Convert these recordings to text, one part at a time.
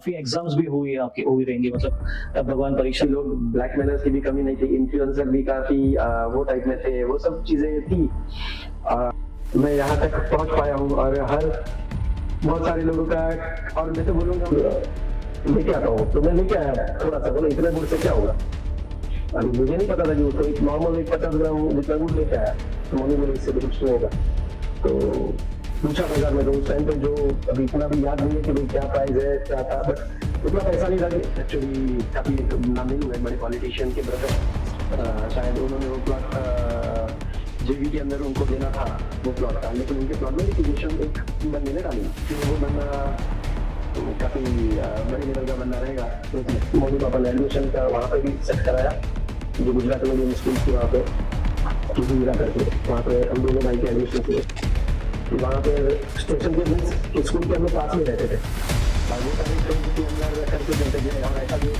काफी एग्जाम्स भी हुई आपकी हुई रहेंगी, मतलब भगवान परीक्षा। लोग ब्लैक मेलर्स की भी कमी नहीं थी, इन्फ्लुएंसर भी काफी वो टाइप में थे, वो सब चीजें थी। मैं यहाँ तक पहुंच पाया हूँ और हर बहुत सारे लोगों का, और मैं तो बोलूंगा लेके आता हूँ, तो मैं लेके आया थोड़ा सा, बोला इतने गुड़ से क्या होगा। अभी मुझे नहीं पता था कि उसको एक नॉर्मल 50 ग्राम जितना गुड़ लेके आया, तो मम्मी बोली इससे कुछ नहीं होगा। तो पूछा बाजार में, तो उस टाइम पे जो अभी इतना भी याद नहीं है कि भाई क्या प्राइस है क्या था, बट उतना पैसा नहीं था। एक्चुअली काफी नामी हुए बड़े पॉलिटिशियन के ब्रदर, शायद उन्होंने वो प्लॉट जेवी के अंदर उनको देना था वो प्लॉट था, लेकिन उनके प्लॉट में लिटिगेशन एक बंदे ने डाली, फिर वो बंदा काफी बड़े लेवल का बंदा रहेगा। तो मम्मी पापा ने एडमिशन का वहाँ पे भी सेट कराया, जो गुजरात में जो स्कूल थी वहाँ पे करके, वहाँ पे हम दोनों भाई के एडमिशन किए। वहाँ पे स्टेशन के स्कूल के हम लोग पास में रहते थे, वो सारे लोग के अंदर करके देते थे। और ऐसा जो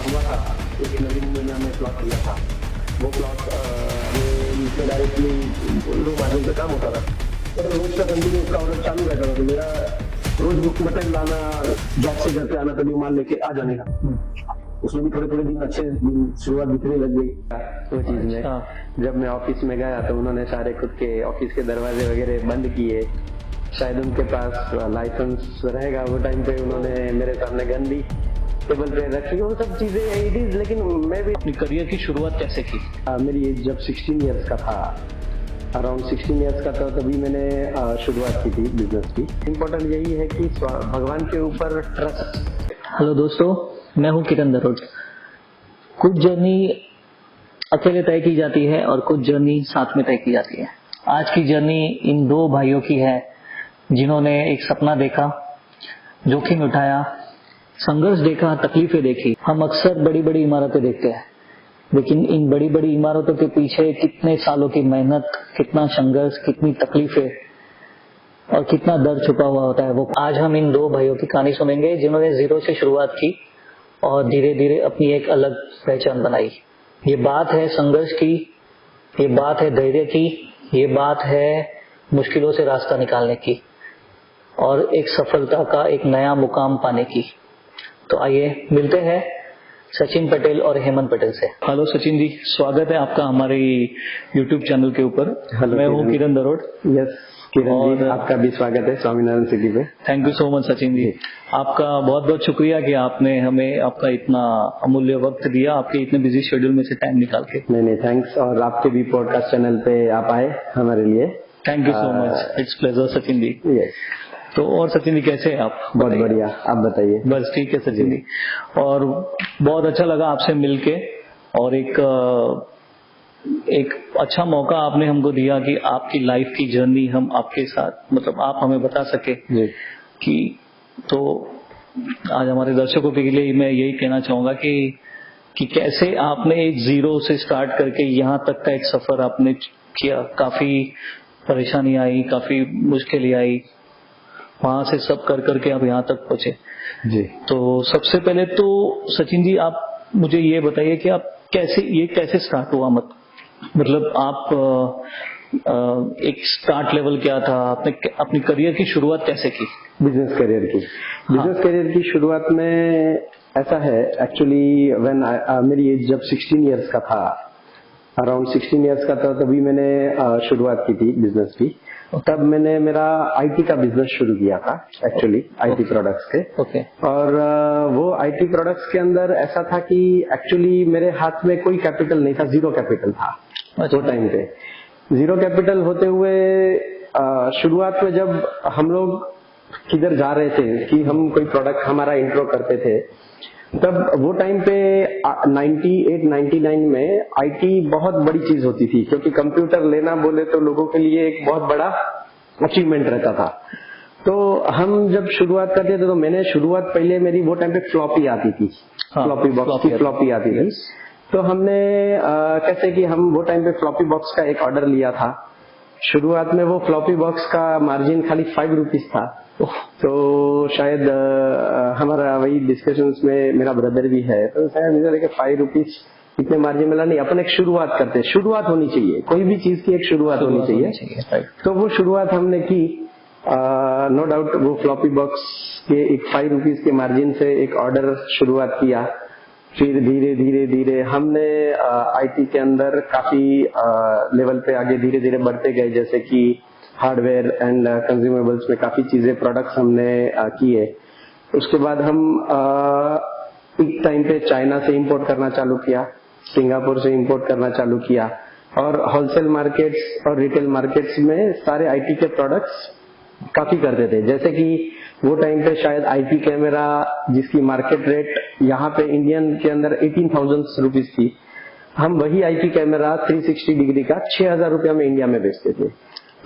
हुआ था एक नवी मुंबई में हमने प्लॉट लिया था, वो प्लॉट में डायरेक्टली लोग आदमी का काम होता था, तो रोज का कंटिन्यू उसका ऑर्डर चालू रहता था। तो मेरा रोज बुक मटन लाना, जॉब से घर पे आना, कभी माल लेके आ जाने का, उसमें भी थोड़े थोड़े दिन अच्छे दिन शुरुआत दिखने लग गई वो चीज में। जब मैं ऑफिस में गया तो उन्होंने सारे खुद के ऑफिस के दरवाजे वगैरह बंद किए, शायद उनके पास लाइसेंस रहेगा वो टाइम पे, उन्होंने मेरे सामने गन दी, टेबल पे रखी, वो सब चीजें इट इज। लेकिन मैं भी अपनी करियर की शुरुआत कैसे की? मेरी एज जब 16 ईयर्स का था, अराउंड 16 ईयर्स का था, तभी मैंने शुरुआत की थी बिजनेस की। इम्पोर्टेंट यही है कि भगवान के ऊपर ट्रस्ट। हेलो दोस्तों, मैं हूं किरण दरोज। कुछ जर्नी अकेले तय की जाती है और कुछ जर्नी साथ में तय की जाती है। आज की जर्नी इन दो भाइयों की है जिन्होंने एक सपना देखा, जोखिम उठाया, संघर्ष देखा, तकलीफें देखी। हम अक्सर बड़ी बड़ी इमारतें देखते हैं, लेकिन इन बड़ी बड़ी इमारतों के पीछे कितने सालों की मेहनत, कितना संघर्ष, कितनी तकलीफें और कितना दर्द छुपा हुआ होता है, वो आज हम इन दो भाइयों की कहानी सुनेंगे जिन्होंने जीरो से शुरुआत की और धीरे धीरे अपनी एक अलग पहचान बनाई। ये बात है संघर्ष की, ये बात है धैर्य की, ये बात है मुश्किलों से रास्ता निकालने की और एक सफलता का एक नया मुकाम पाने की। तो आइए मिलते हैं सचिन पटेल और हेमंत पटेल से। हेलो सचिन जी, स्वागत है आपका हमारे YouTube चैनल के ऊपर। मैं हूँ किरण दरोड। यस किरण जी, आपका भी स्वागत है स्वामीनारायण सिटी पे। Thank you so much Sachin ji, आपका बहुत बहुत शुक्रिया कि आपने हमें आपका इतना अमूल्य वक्त दिया, आपके इतने बिजी शेड्यूल में से टाइम निकाल के। नहीं थैंक्स, और आपके भी पॉडकास्ट चैनल पे आप आए हमारे लिए, thank you so much, it's pleasure Sachin ji. तो और सचिन जी कैसे हैं आप? बहुत बढ़िया, आप बताइए। बस ठीक है सचिन जी, और बहुत अच्छा लगा आपसे मिलके, और एक अच्छा मौका आपने हमको दिया कि आपकी लाइफ की जर्नी हम आपके साथ, मतलब आप हमें बता सके कि, तो आज हमारे दर्शकों के लिए मैं यही कहना चाहूंगा कि कैसे आपने एक जीरो से स्टार्ट करके यहाँ तक का एक सफर आपने किया। काफी परेशानी आई, काफी मुश्किलें आई, वहां से सब कर करके आप यहाँ तक पहुंचे जी। तो सबसे पहले तो सचिन जी आप मुझे ये बताइए कि आप कैसे स्टार्ट हुआ, मतलब आप एक स्टार्ट लेवल क्या था, आपने अपनी करियर की शुरुआत कैसे की? बिजनेस करियर की शुरुआत में ऐसा है, एक्चुअली व्हेन मेरी एज जब 16 इयर्स का था, अराउंड 16 इयर्स का था, तभी मैंने शुरुआत की थी बिजनेस की। तब मैंने मेरा आईटी का बिजनेस शुरू किया था, एक्चुअली आईटी प्रोडक्ट्स के। और वो आईटी प्रोडक्ट्स के अंदर ऐसा था कि एक्चुअली मेरे हाथ में कोई कैपिटल नहीं था, जीरो कैपिटल था वो टाइम पे। जीरो कैपिटल होते हुए शुरुआत में जब हम लोग किधर जा रहे थे कि हम कोई प्रोडक्ट हमारा इंट्रो करते थे, तब वो टाइम पे 98-99 में आईटी बहुत बड़ी चीज होती थी, क्योंकि कंप्यूटर लेना बोले तो लोगों के लिए एक बहुत बड़ा अचीवमेंट रहता था। तो हम जब शुरुआत करते थे, तो मैंने शुरुआत पहले मेरी वो टाइम पे फ्लॉपी आती थी, फ्लॉपी बॉक्स की फ्लॉपी आती थी। तो हमने कैसे कि हम वो टाइम पे फ्लॉपी बॉक्स का एक ऑर्डर लिया था। शुरुआत में वो फ्लॉपी बॉक्स का मार्जिन खाली 5 रुपीज था। तो शायद हमारा वही डिस्कशंस में मेरा ब्रदर भी है, तो शायद मुझे लगे 5 रुपीज इतने मार्जिन मिला नहीं, अपन एक शुरुआत करते, शुरुआत होनी चाहिए, कोई भी चीज की एक शुरुआत होनी चाहिए। तो वो शुरुआत हमने की नो डाउट वो फ्लॉपी बॉक्स के एक 5 रुपीज के मार्जिन से एक ऑर्डर शुरुआत किया। फिर धीरे धीरे धीरे हमने आईटी के अंदर काफी लेवल पे आगे धीरे धीरे बढ़ते गए, जैसे कि हार्डवेयर एंड कंज्यूमेबल्स में काफी चीजें प्रोडक्ट्स हमने किए। उसके बाद हम एक टाइम पे चाइना से इंपोर्ट करना चालू किया, सिंगापुर से इंपोर्ट करना चालू किया, और होलसेल मार्केट्स और रिटेल मार्केट्स में सारे आईटी के प्रोडक्ट्स काफी करते थे। जैसे कि वो टाइम पे शायद आईपी कैमरा जिसकी मार्केट रेट यहाँ पे इंडियन के अंदर 18,000 रुपीज थी, हम वही आईपी कैमरा 360 डिग्री का 6,000 रुपया में इंडिया में बेचते थे।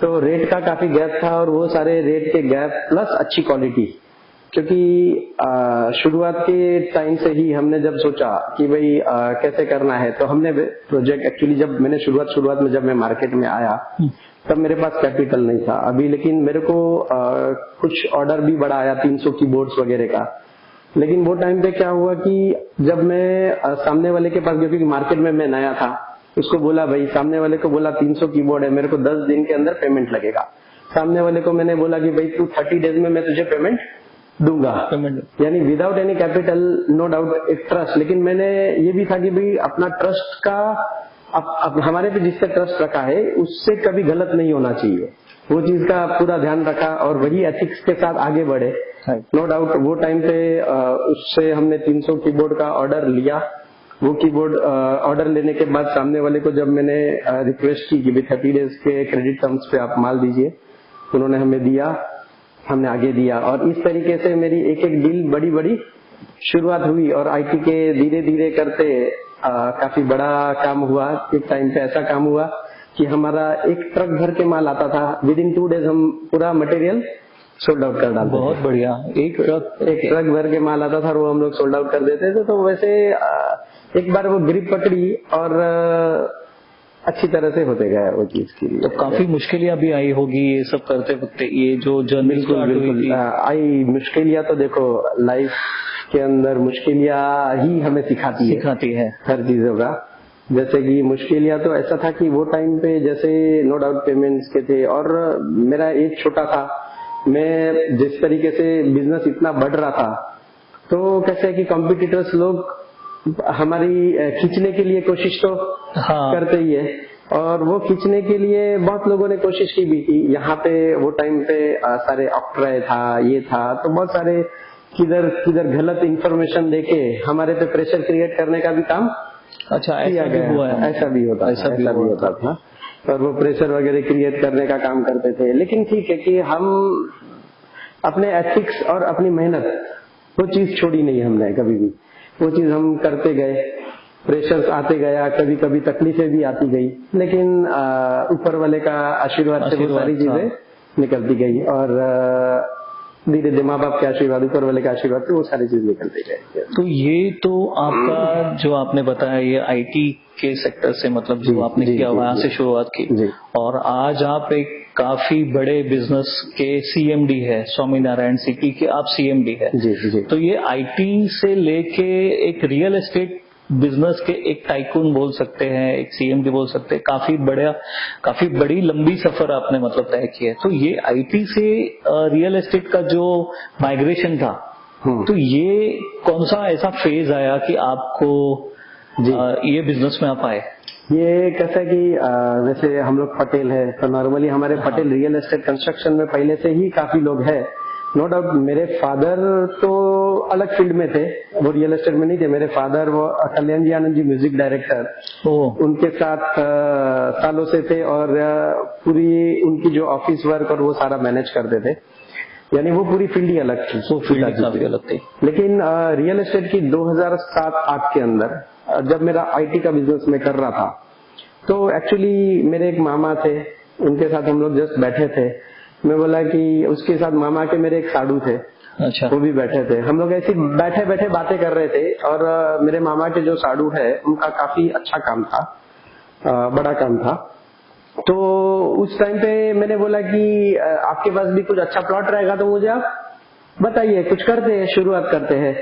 तो रेट का काफी गैप था, और वो सारे रेट के गैप प्लस अच्छी क्वालिटी, क्योंकि शुरुआत के टाइम से ही हमने जब सोचा कि भाई कैसे करना है, तो हमने प्रोजेक्ट एक्चुअली जब मैंने शुरुआत में जब मैं मार्केट में आया तब मेरे पास कैपिटल नहीं था अभी, लेकिन मेरे को कुछ ऑर्डर भी बड़ा आया 300 कीबोर्ड्स वगैरह का। लेकिन वो टाइम पे क्या हुआ कि जब मैं सामने वाले के पास, क्योंकि मार्केट में मैं नया था, उसको बोला भाई, सामने वाले को बोला 300 कीबोर्ड है, मेरे को 10 दिन के अंदर पेमेंट लगेगा। सामने वाले को मैंने बोला कि भाई तू 30 डेज में मैं तुझे पेमेंट दूंगा, यानी without any capital, no doubt एक ट्रस्ट। लेकिन मैंने ये भी था कि भाई अपना ट्रस्ट का अब हमारे पे जिससे ट्रस्ट रखा है उससे कभी गलत नहीं होना चाहिए, वो चीज का पूरा ध्यान रखा और वही एथिक्स के साथ आगे बढ़े। नो डाउट वो टाइम पे उससे हमने 300 कीबोर्ड का ऑर्डर लिया। वो कीबोर्ड ऑर्डर लेने के बाद सामने वाले को जब मैंने रिक्वेस्ट की कि भाई 30 डेज के क्रेडिट टर्म्स पे आप माल दीजिए, उन्होंने हमें दिया, हमने आगे दिया, और इस तरीके से मेरी एक एक डील बड़ी बड़ी शुरुआत हुई। और आईटी के धीरे धीरे करते काफी बड़ा काम हुआ। एक टाइम पे ऐसा काम हुआ कि हमारा एक ट्रक भर के माल आता था, विद इन 2 डेज हम पूरा मटेरियल सोल्ड आउट कर डालते। बहुत बढ़िया। एक ट्रक भर के माल आता था और वो हम लोग सोल्ड आउट कर देते थे। तो वैसे एक बार वो ग्रिप पकड़ी और अच्छी तरह से होते गया वो चीज की। तो काफी मुश्किलियां भी आई होगी ये सब करते वक्त, ये जो जर्नी स्टार्ट हुई थी। आई मुश्किलियां तो देखो लाइफ के अंदर मुश्किलियां ही हमें सिखाती है हर चीजों का। जैसे कि मुश्किलियां तो ऐसा था कि वो टाइम पे जैसे नो डाउट पेमेंट्स के थे और मेरा एज छोटा था, मैं जिस तरीके से बिजनेस इतना बढ़ रहा था, तो कैसे है कि कॉम्पिटिटर्स लोग हमारी खींचने के लिए कोशिश तो करते ही है, और वो खींचने के लिए बहुत लोगों ने कोशिश की भी थी। यहाँ पे वो टाइम पे सारे ऑक्ट्राई था, ये था, तो बहुत सारे किधर किधर गलत इंफॉर्मेशन देके हमारे पे प्रेशर क्रिएट करने का भी काम किया गया। ऐसा भी होता था, और वो प्रेशर वगैरह क्रिएट करने का काम करते थे। लेकिन ठीक है कि हम अपने एथिक्स और अपनी मेहनत वो चीज छोड़ी नहीं हमने कभी भी, वो चीज हम करते गए। प्रेशर्स आते गया, कभी कभी तकलीफें भी आती गई, लेकिन ऊपर वाले का आशीर्वाद से वो सारी चीजें निकलती गई, और धीरे धीरे माँ बाप के आशीर्वाद, ऊपर वाले के आशीर्वाद से वो सारी चीज निकलती गई। तो ये तो आपका जो आपने बताया ये आईटी के सेक्टर से, मतलब जो आपने किया वहां से शुरुआत की, और आज आप एक काफी बड़े बिजनेस के सीएमडी है, स्वामी नारायण सिटी के आप सीएमडी है। तो ये आईटी से लेके एक रियल एस्टेट बिजनेस के एक टाइकून बोल सकते हैं, एक सीएमडी बोल सकते हैं, काफी बड़ी लंबी सफर आपने मतलब तय की है। तो ये आईटी से रियल एस्टेट का जो माइग्रेशन था, तो ये कौन सा ऐसा फेज आया कि आपको ये बिजनेस में आप आए? ये कैसा है कि वैसे हम लोग पटेल है, तो नॉर्मली हमारे पटेल रियल एस्टेट कंस्ट्रक्शन में पहले से ही काफी लोग हैं। नो डाउट मेरे फादर तो अलग फील्ड में थे, वो रियल एस्टेट में नहीं थे। मेरे फादर वो कल्याण जी आनंद जी म्यूजिक डायरेक्टर, उनके साथ सालों से थे, और पूरी उनकी जो ऑफिस वर्क और वो सारा मैनेज करते थे, यानी वो पूरी फील्ड ही अलग थी, वो फील्ड काफी अलग थी। लेकिन रियल एस्टेट की 2007-8 के अंदर जब मेरा आईटी का बिजनेस में कर रहा था, तो एक्चुअली मेरे एक मामा थे, उनके साथ हम लोग जस्ट बैठे थे। मैं बोला कि उसके साथ मामा के मेरे एक साधु थे, अच्छा, वो भी बैठे थे। हम लोग ऐसे बैठे बैठे बातें कर रहे थे, और मेरे मामा के जो साधु है उनका काफी अच्छा काम था, बड़ा काम था। तो उस टाइम पे मैंने बोला कि आपके पास भी कुछ अच्छा प्लॉट रहेगा तो मुझे आप बताइए, कुछ करते हैं, शुरुआत करते हैं।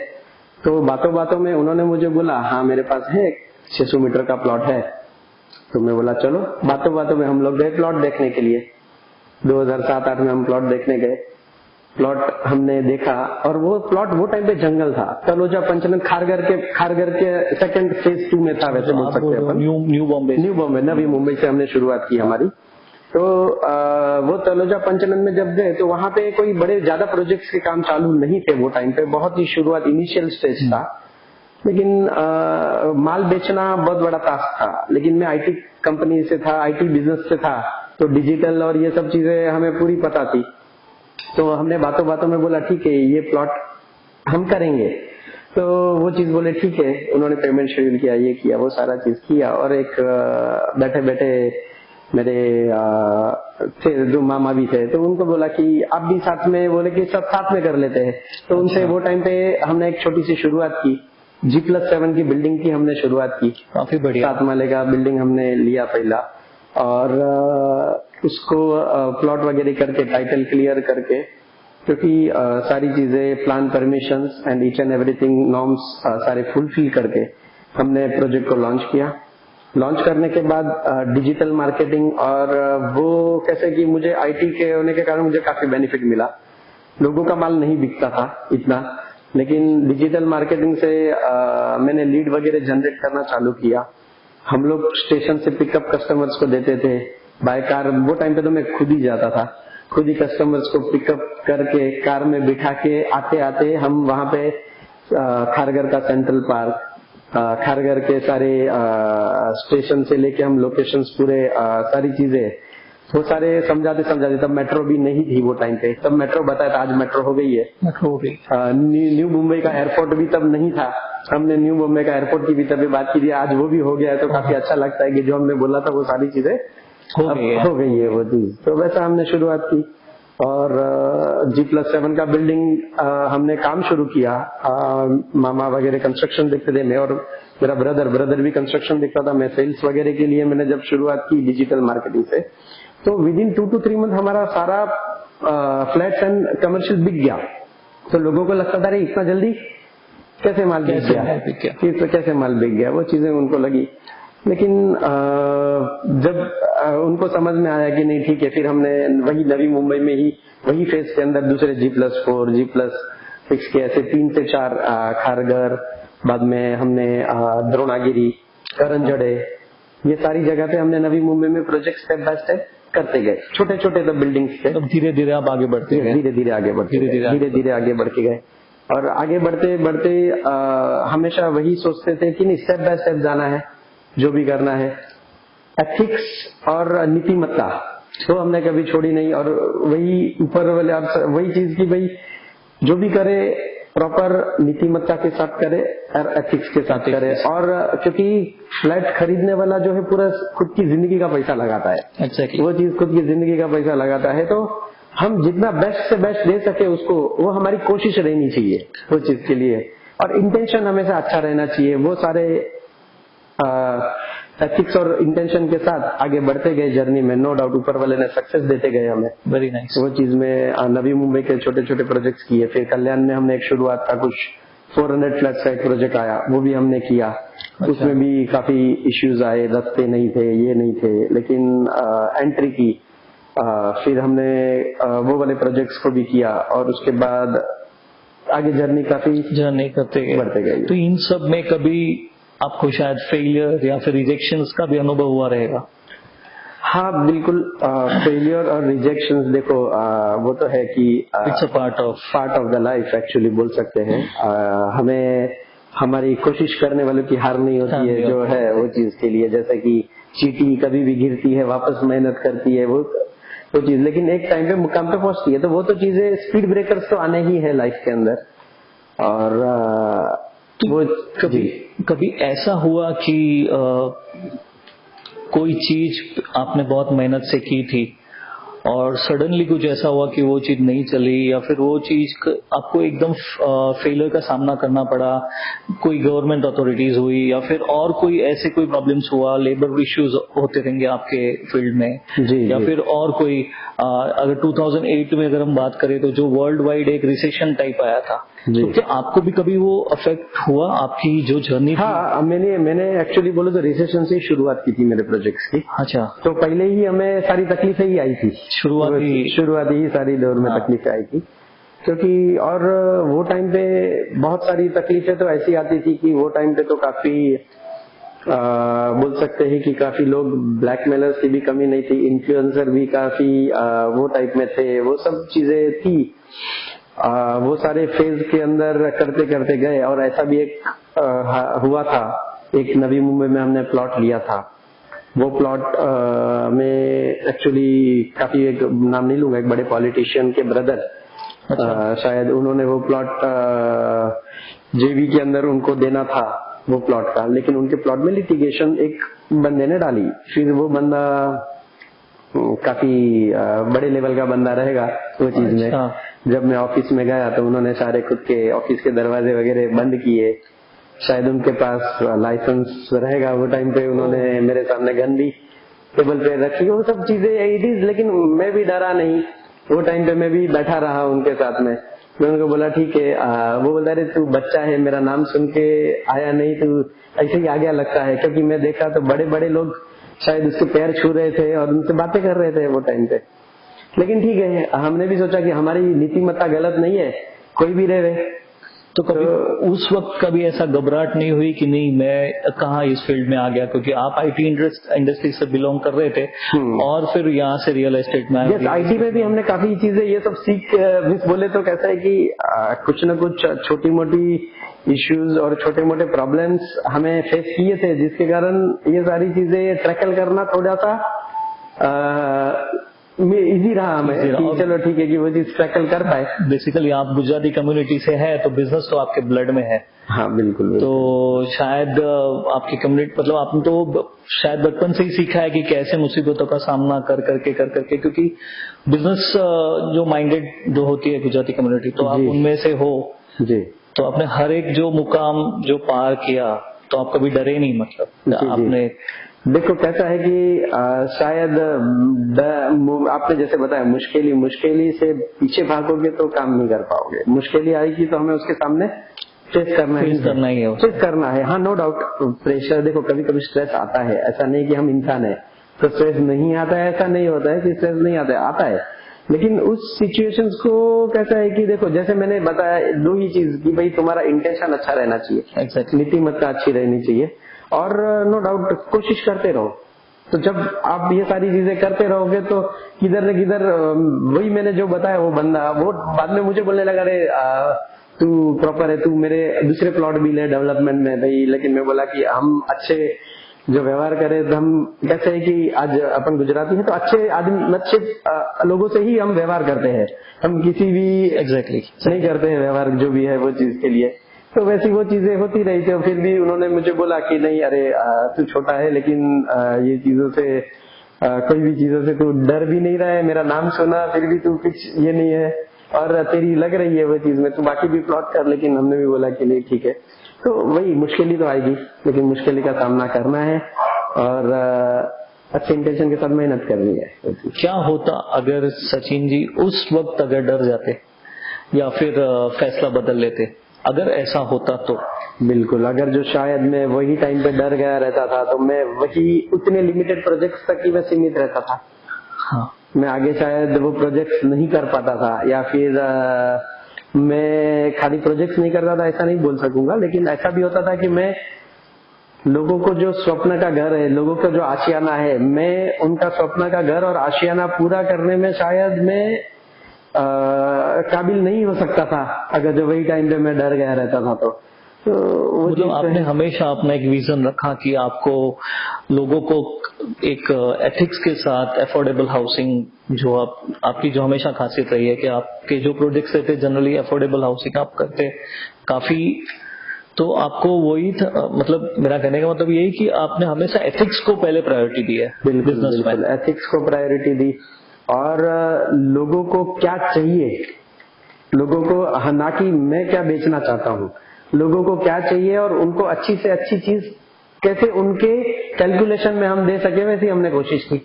तो बातों बातों में उन्होंने मुझे बोला हाँ मेरे पास है 600 मीटर का प्लॉट है। तो मैं बोला चलो, बातों बातों में हम लोग गए प्लॉट देखने के लिए। 2007-8 में हम प्लॉट देखने गए। प्लॉट हमने देखा और वो प्लॉट वो टाइम पे जंगल था, तलोजा पंचनन खारगर के सेकंड फेज 2 में था, वैसे बोल सकते हैं अपन। न्यू बॉम्बे नवी मुंबई से हमने शुरुआत की हमारी। तो वो तलोजा पंचनन में जब गए तो वहां पे कोई बड़े ज्यादा प्रोजेक्ट्स के काम चालू नहीं थे वो टाइम पे, बहुत ही शुरुआत इनिशियल स्टेज था। लेकिन माल बेचना बहुत बड़ा टास्क था। लेकिन मैं आईटी कंपनी से था, आईटी बिजनेस से था, तो डिजिटल और ये सब चीजें हमें पूरी पता थी। तो हमने बातों बातों में बोला ठीक है ये प्लॉट हम करेंगे। तो वो चीज बोले ठीक है, उन्होंने पेमेंट शेड्यूल किया, ये किया, वो सारा चीज किया। और एक बैठे बैठे मेरे थे जो मामा भी थे, तो उनको बोला कि आप भी साथ में, बोले कि सब साथ में कर लेते हैं। तो उनसे वो टाइम पे हमने एक छोटी सी शुरुआत की, G+7 की बिल्डिंग की हमने शुरुआत की। काफी बढ़िया 7 माले का बिल्डिंग हमने लिया पहला, और उसको प्लॉट वगैरह करके, टाइटल क्लियर करके, क्योंकि सारी चीजें, plan, permissions and each and everything, norms सारे फुलफिल करके हमने प्रोजेक्ट को लॉन्च किया। लॉन्च करने के बाद डिजिटल मार्केटिंग, और वो कैसे कि मुझे आईटी के होने के कारण मुझे काफी बेनिफिट मिला। लोगों का माल नहीं बिकता था इतना, लेकिन डिजिटल मार्केटिंग से मैंने लीड वगैरह जनरेट करना चालू किया। हम लोग स्टेशन से पिकअप कस्टमर्स को देते थे बाय कार। वो टाइम पे तो मैं खुद ही जाता था, खुद ही कस्टमर्स को पिकअप करके कार में बिठा के आते आते हम वहां पे खारगर का सेंट्रल पार्क, खारगर के सारे स्टेशन से लेके हम लोकेशंस पूरे, सारी चीजें वो सारे समझाते। तब मेट्रो भी नहीं थी वो टाइम पे, तब मेट्रो बताया था, आज मेट्रो हो गई है। मेट्रो हो गई। न्यू मुंबई का एयरपोर्ट भी तब नहीं था, हमने न्यू मुंबई का एयरपोर्ट की भी तभी बात की थी, आज वो भी हो गया है। तो काफी अच्छा लगता है कि जो हमने बोला था वो सारी चीजें हो गई है वो चीज। तो वैसा हमने शुरुआत की, और G+7 का बिल्डिंग हमने काम शुरू किया। मामा वगैरह कंस्ट्रक्शन देखते थे, मैं और मेरा ब्रदर भी कंस्ट्रक्शन देखता था। मैं सेल्स वगैरह के लिए मैंने जब शुरुआत की डिजिटल मार्केटिंग से, तो विद इन 2 to 3 मंथ हमारा सारा फ्लैट्स एंड कमर्शियल बिक गया। तो लोगों को लगता था अरे इतना जल्दी कैसे माल बिक गया, कैसे माल बिक गया, वो चीजें उनको लगी। लेकिन जब उनको समझ में आया कि नहीं ठीक है, फिर हमने वही नवी मुंबई में ही वही फेज के अंदर दूसरे G+4, G+6 के ऐसे 3 से 4 खारगर, बाद में हमने द्रोणागिरी, करंजड़े, ये सारी जगह पे हमने नवी मुंबई में प्रोजेक्ट स्टेप बाय स्टेप करते गए। छोटे छोटे तो बिल्डिंग्स थे, धीरे धीरे आप आगे बढ़ते गए, धीरे धीरे आगे बढ़ के गए। और आगे बढ़ते बढ़ते हमेशा वही सोचते थे कि नहीं, स्टेप बाय स्टेप जाना है, जो भी करना है। एथिक्स और नीतिमत्ता तो हमने कभी छोड़ी नहीं, और वही ऊपर वाले वही चीज की भाई जो भी करे प्रॉपर नीतिमत्ता के साथ करे और एथिक्स के साथ करे। और क्योंकि फ्लैट खरीदने वाला जो है पूरा खुद की जिंदगी का पैसा लगाता है, अच्छा वो चीज खुद की जिंदगी का पैसा लगाता है, तो हम जितना बेस्ट से बेस्ट दे सके उसको, वो हमारी कोशिश रहनी चाहिए वो चीज के लिए। और इंटेंशन हमेशा अच्छा रहना चाहिए। वो सारे एथिक्स और इंटेंशन के साथ आगे बढ़ते गए जर्नी में। नो डाउट ऊपर वाले ने सक्सेस देते गए हमें। Very nice. वो चीज में नवी मुंबई के छोटे छोटे प्रोजेक्ट्स किए। फिर कल्याण में हमने एक शुरुआत था, कुछ 400 फ्लैट्स का एक प्रोजेक्ट आया, वो भी हमने किया। अच्छा। उसमें भी काफी इश्यूज आए, रास्ते नहीं थे, ये नहीं थे, लेकिन एंट्री की। फिर हमने वो वाले प्रोजेक्ट्स को भी किया, और उसके बाद आगे जर्नी करते बढ़ते गए। तो इन सब में कभी आपको शायद फेलियर या फिर रिजेक्शंस का भी अनुभव हुआ रहेगा? हाँ बिल्कुल, फेलियर और रिजेक्शंस देखो वो तो है कि it's a part of the life actually बोल सकते हैं। हमें हमारी कोशिश करने वालों की हार नहीं होती है जो है वो चीज के लिए। जैसे कि चींटी कभी भी गिरती है, वापस मेहनत करती है, वो चीज, लेकिन एक टाइम पे मुकाम पे पहुंचती है। तो वो तो चीजें, स्पीड ब्रेकर्स तो आने ही है लाइफ के अंदर। और वो कभी ऐसा हुआ कि कोई चीज आपने बहुत मेहनत से की थी और सडनली कुछ ऐसा हुआ कि वो चीज नहीं चली, या फिर वो चीज आपको एकदम फेलियर का सामना करना पड़ा? कोई गवर्नमेंट अथॉरिटीज हुई, या फिर और कोई ऐसे कोई प्रॉब्लम्स हुआ, लेबर इश्यूज होते रहेंगे आपके फील्ड में या फिर और कोई अगर 2008 में अगर हम बात करें तो जो वर्ल्ड वाइड एक रिसेशन टाइप आया था, तो क्या आपको भी कभी वो अफेक्ट हुआ आपकी जो जर्नी? हाँ, मैंने एक्चुअली बोलो तो रिसेशन से ही शुरुआत की थी मेरे प्रोजेक्ट्स की। अच्छा। तो पहले ही हमें सारी तकलीफें ही आई थी, शुरुआती ही सारी दौर में तकलीफें आई थी, क्योंकि और वो टाइम पे बहुत सारी तकलीफें तो ऐसी आती थी कि वो टाइम पे तो काफी बोल सकते हैं कि काफी लोग ब्लैकमेलर्स की भी कमी नहीं थी, इन्फ्लुएंसर भी काफी वो टाइप में थे, वो सब चीजें थी। वो सारे फेज के अंदर करते करते गए और ऐसा भी एक हुआ था, एक नवी मुंबई में हमने प्लॉट लिया था। वो प्लॉट में एक्चुअली काफी, एक नाम नहीं लूंगा, एक बड़े पॉलिटिशियन के ब्रदर, शायद उन्होंने वो प्लॉट जेवी के अंदर उनको देना था वो प्लॉट का, लेकिन उनके प्लॉट में लिटिगेशन एक बंदे ने डाली। फिर वो बंदा काफी बड़े लेवल का बंदा रहेगा वो चीज में। जब मैं ऑफिस में गया तो उन्होंने सारे खुद के ऑफिस के दरवाजे वगैरह बंद किए, शायद उनके पास लाइसेंस रहेगा वो टाइम पे, उन्होंने मेरे सामने गन भी टेबल पे रखी, वो सब चीजें इट इज। लेकिन मैं भी डरा नहीं, वो टाइम पे मैं भी बैठा रहा उनके साथ में। मैं उनको बोला ठीक है, वो बोला अरे तू बच्चा है, मेरा नाम सुन के आया नहीं, तू ऐसे ही आ गया लगता है, क्योंकि मैं देखा तो बड़े बड़े लोग शायद उसके पैर छू रहे थे और उनसे बातें कर रहे थे वो टाइम पे। लेकिन ठीक है, हमने भी सोचा कि हमारी नीतिमत्ता गलत नहीं है, कोई भी रहे। तो कभी उस वक्त कभी ऐसा घबराहट नहीं हुई कि नहीं मैं कहाँ इस फील्ड में आ गया, क्योंकि आप आईटी इंडस्ट्री से बिलोंग कर रहे थे और फिर यहाँ से रियल एस्टेट में? यस, आईटी में भी हमने काफी चीजें ये सब सीख, बोले तो कैसा है कि कुछ न कुछ छोटी मोटी इश्यूज और छोटे मोटे प्रॉब्लम्स हमें फेस किए थे, जिसके कारण ये सारी चीजें टैकल करना थोड़ा सा इजी रहा हमें कि चलो ठीक है कि वो चीज टैकल कर पाए। बेसिकली आप गुजराती कम्युनिटी से है तो बिजनेस तो आपके ब्लड में है। हाँ बिल्कुल। तो शायद आपकी कम्युनिटी, मतलब आपने तो शायद बचपन से ही सीखा है कि कैसे मुसीबतों का सामना कर करके क्योंकि बिजनेस जो माइंडेड जो होती है गुजराती कम्युनिटी, तो आप उनमें से हो जी। तो आपने हर एक जो मुकाम जो पार किया तो आप कभी डरे नहीं? मतलब आपने देखो कैसा है कि शायद आपने जैसे बताया मुश्किली से पीछे भागोगे तो काम नहीं कर पाओगे, मुश्किलें आएगी तो हमें उसके सामने फेस करना है। हाँ, नो डाउट। प्रेशर, देखो कभी कभी स्ट्रेस आता है, ऐसा नहीं कि हम इंसान है तो स्ट्रेस नहीं आता है, ऐसा नहीं होता है कि स्ट्रेस नहीं आता है। लेकिन उस सिचुएशंस को कैसा है कि देखो जैसे मैंने बताया दो ही चीज कि भाई तुम्हारा इंटेंशन अच्छा रहना चाहिए, नीतिमत्ता अच्छी रहनी चाहिए और नो डाउट कोशिश करते रहो। तो जब आप ये सारी चीजें करते रहोगे तो किधर न किधर, वही मैंने जो बताया वो बंदा वो बाद में मुझे बोलने लगा, अरे तू प्रॉपर है, तू मेरे दूसरे प्लॉट भी ले डेवलपमेंट में भाई। लेकिन मैं बोला कि हम अच्छे जो व्यवहार करें तो हम कैसे है कि आज अपन गुजराती हैं तो अच्छे आदमी, अच्छे लोगों से ही हम व्यवहार करते हैं, हम किसी भी नहीं करते हैं व्यवहार जो भी है वो चीज के लिए। तो वैसी वो चीजें होती रही थी। फिर भी उन्होंने मुझे बोला कि नहीं अरे तू छोटा है लेकिन ये चीजों से कोई भी चीजों से तू डर भी नहीं रहा है, मेरा नाम सुना फिर भी तू कुछ ये नहीं है और तेरी लग रही है वो चीज में, तू बाकी भी प्लॉट कर। लेकिन हमने भी बोला कि नहीं ठीक है, तो वही मुश्किल तो आएगी लेकिन मुश्किल का सामना करना है और अच्छे इंटेंशन के साथ मेहनत करनी है। क्या होता अगर सचिन जी उस वक्त अगर डर जाते या फिर फैसला बदल लेते, अगर ऐसा होता तो? बिल्कुल, अगर जो शायद मैं वही टाइम पे डर गया रहता था तो मैं वही उतने लिमिटेड प्रोजेक्ट्स तक ही मैं सीमित रहता था। हाँ, मैं आगे शायद वो प्रोजेक्ट्स नहीं कर पाता था, या फिर मैं खाली प्रोजेक्ट्स नहीं करता था ऐसा नहीं बोल सकूंगा, लेकिन ऐसा भी होता था कि मैं लोगों को जो स्वप्न का घर है, लोगों का जो आशियाना है, मैं उनका स्वप्न का घर और आशियाना पूरा करने में शायद मैं काबिल नहीं हो सकता था अगर जो वही टाइम पे मैं डर गया रहता था। तो मतलब आपने हमेशा अपना एक विजन रखा कि आपको लोगों को एक एथिक्स के साथ अफोर्डेबल हाउसिंग, जो आपकी जो हमेशा खासियत रही है कि आपके जो प्रोजेक्ट्स रहते जनरली अफोर्डेबल हाउसिंग आप करते काफी, तो आपको वही था, मतलब मेरा कहने का मतलब यही कि आपने हमेशा एथिक्स को पहले प्रायोरिटी दी है। बिल्कुल, एथिक्स को प्रायोरिटी दी और लोगों को क्या चाहिए, लोगों को ना कि मैं क्या बेचना चाहता हूँ, लोगों को क्या चाहिए और उनको अच्छी से अच्छी चीज कैसे उनके कैलकुलेशन में हम दे सके, वैसी हमने कोशिश की।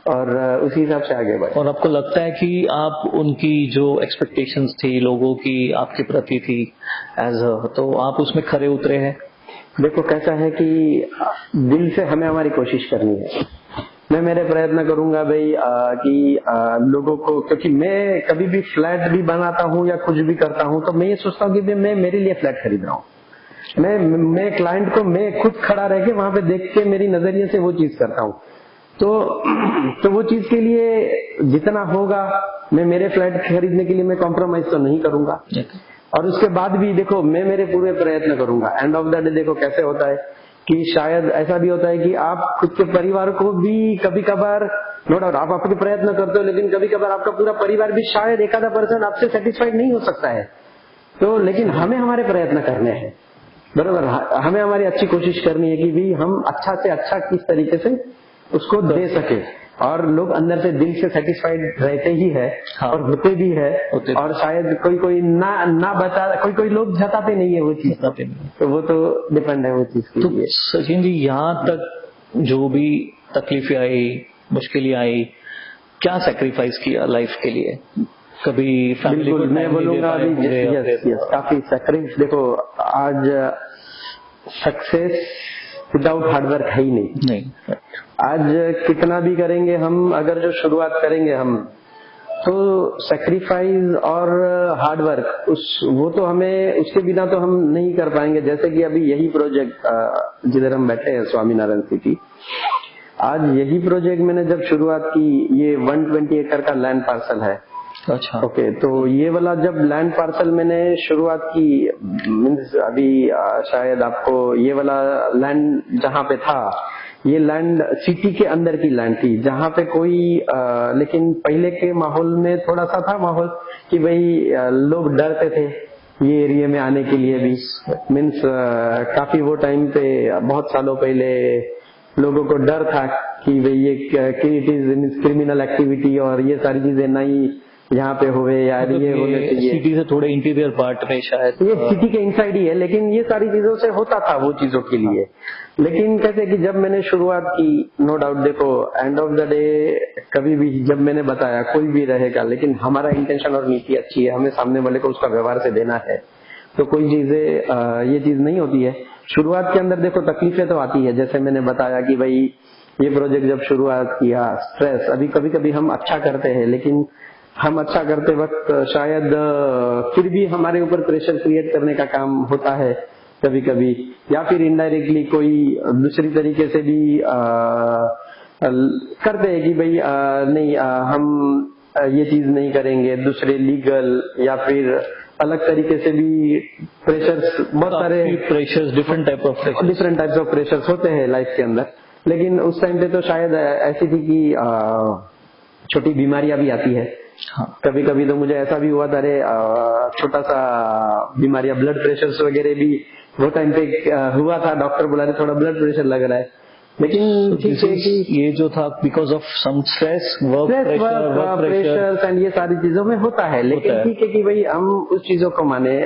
और उसी हिसाब से आगे बढ़े। और आपको लगता है कि आप उनकी जो एक्सपेक्टेशंस थी लोगों की आपके प्रति थी तो आप उसमें खरे उतरे हैं? देखो कैसा है कि दिल से हमें हमारी कोशिश करनी है। मैं मेरे प्रयत्न करूंगा भाई कि लोगों को, क्योंकि मैं कभी भी फ्लैट भी बनाता हूँ या कुछ भी करता हूँ तो मैं ये सोचता हूँ कि मैं मेरे लिए फ्लैट खरीद रहा हूँ। मैं क्लाइंट को मैं खुद खड़ा रह के वहां पे देख के मेरी नजरिए से वो चीज करता हूँ। तो वो चीज के लिए जितना होगा मैं मेरे फ्लैट खरीदने के लिए मैं कॉम्प्रोमाइज तो नहीं करूंगा। और उसके बाद भी देखो मैं मेरे पूरे प्रयत्न करूंगा। एंड ऑफ द डे देखो कैसे होता है कि शायद ऐसा भी होता है कि आप खुद के परिवार को भी कभी कभार, नो डाउट आप आपके प्रयत्न करते हो, लेकिन कभी कभार आपका पूरा परिवार भी शायद एक आधा % आपसे सेटिस्फाइड नहीं हो सकता है। तो लेकिन हमें हमारे प्रयत्न करने हैं, बराबर। हमें हमारी अच्छी कोशिश करनी है कि भी हम अच्छा से अच्छा किस तरीके से उसको दे सके। और लोग अंदर से दिल से सेटिस्फाइड रहते ही है। हाँ। और होते भी है। और शायद कोई ना बता, कोई लोग जताते नहीं है वो चीज, तो वो तो डिपेंड है वो चीज के लिए। सचिन जी, यहाँ तक जो भी तकलीफें आई, मुश्किलें आई, क्या सैक्रिफाइस किया लाइफ के लिए? कभी फैमिली को मैं बोलूंगा अभी काफी सैक्रिफाइस। देखो आज सक्सेस विदाउट हार्डवर्क है ही नहीं। आज कितना भी करेंगे हम, अगर जो शुरुआत करेंगे हम, तो सैक्रिफाइस और हार्डवर्क वो तो हमें, उसके बिना तो हम नहीं कर पाएंगे। जैसे कि अभी यही प्रोजेक्ट जिधर हम बैठे हैं स्वामीनारायण सिटी, आज यही प्रोजेक्ट मैंने जब शुरुआत की, ये 120 एकड़ का लैंड पार्सल है। अच्छा, ओके। तो ये वाला जब लैंड पार्सल मैंने शुरुआत की, मीन्स अभी शायद आपको ये वाला लैंड जहाँ पे था, ये लैंड सिटी के अंदर की लैंड थी, जहाँ पे कोई लेकिन पहले के माहौल में थोड़ा सा था माहौल कि भाई लोग डरते थे ये एरिया में आने के लिए भी। मीन्स काफी वो टाइम पे बहुत सालों पहले लोगों को डर था कि भाई ये इट इज क्रिमिनल एक्टिविटी और ये सारी चीजें नहीं यहाँ पे हुए यार, ये होने चाहिए। सिटी से थोड़े इंटीरियर पार्ट में शायद, ये सिटी के इनसाइड ही है, लेकिन ये सारी चीजों से होता था वो चीजों के लिए। लेकिन कैसे कि जब मैंने शुरुआत की, नो डाउट देखो एंड ऑफ द डे कभी भी जब मैंने बताया कोई भी रहेगा, लेकिन हमारा इंटेंशन और नीति अच्छी है, हमें सामने वाले को उसका व्यवहार से देना है, तो कोई चीजें ये चीज नहीं होती है। शुरुआत के अंदर देखो तकलीफें तो आती है, जैसे मैंने बताया कि भाई ये प्रोजेक्ट जब शुरुआत किया, स्ट्रेस, अभी कभी कभी हम अच्छा करते हैं, लेकिन हम अच्छा करते वक्त शायद फिर भी हमारे ऊपर प्रेशर क्रिएट करने का काम होता है कभी कभी, या फिर इनडायरेक्टली कोई दूसरी तरीके से भी करते हैं कि भाई नहीं हम ये चीज नहीं करेंगे, दूसरे लीगल या फिर अलग तरीके से भी प्रेशर्स, बहुत सारे pressures, different types of pressures होते हैं लाइफ के अंदर। लेकिन उस टाइम पे तो शायद ऐसी थी कि छोटी बीमारियां भी आती है। हाँ। कभी कभी तो मुझे ऐसा भी हुआ था, अरे छोटा सा बीमारियां, ब्लड प्रेशर्स वगैरह भी वो टाइम पे हुआ था। डॉक्टर बोला थोड़ा ब्लड प्रेशर लग रहा है, लेकिन ठीक है कि ये जो था because of some stress, work pressure and ये सारी चीजों में होता है। लेकिन ठीक है कि भाई हम उस चीजों को माने।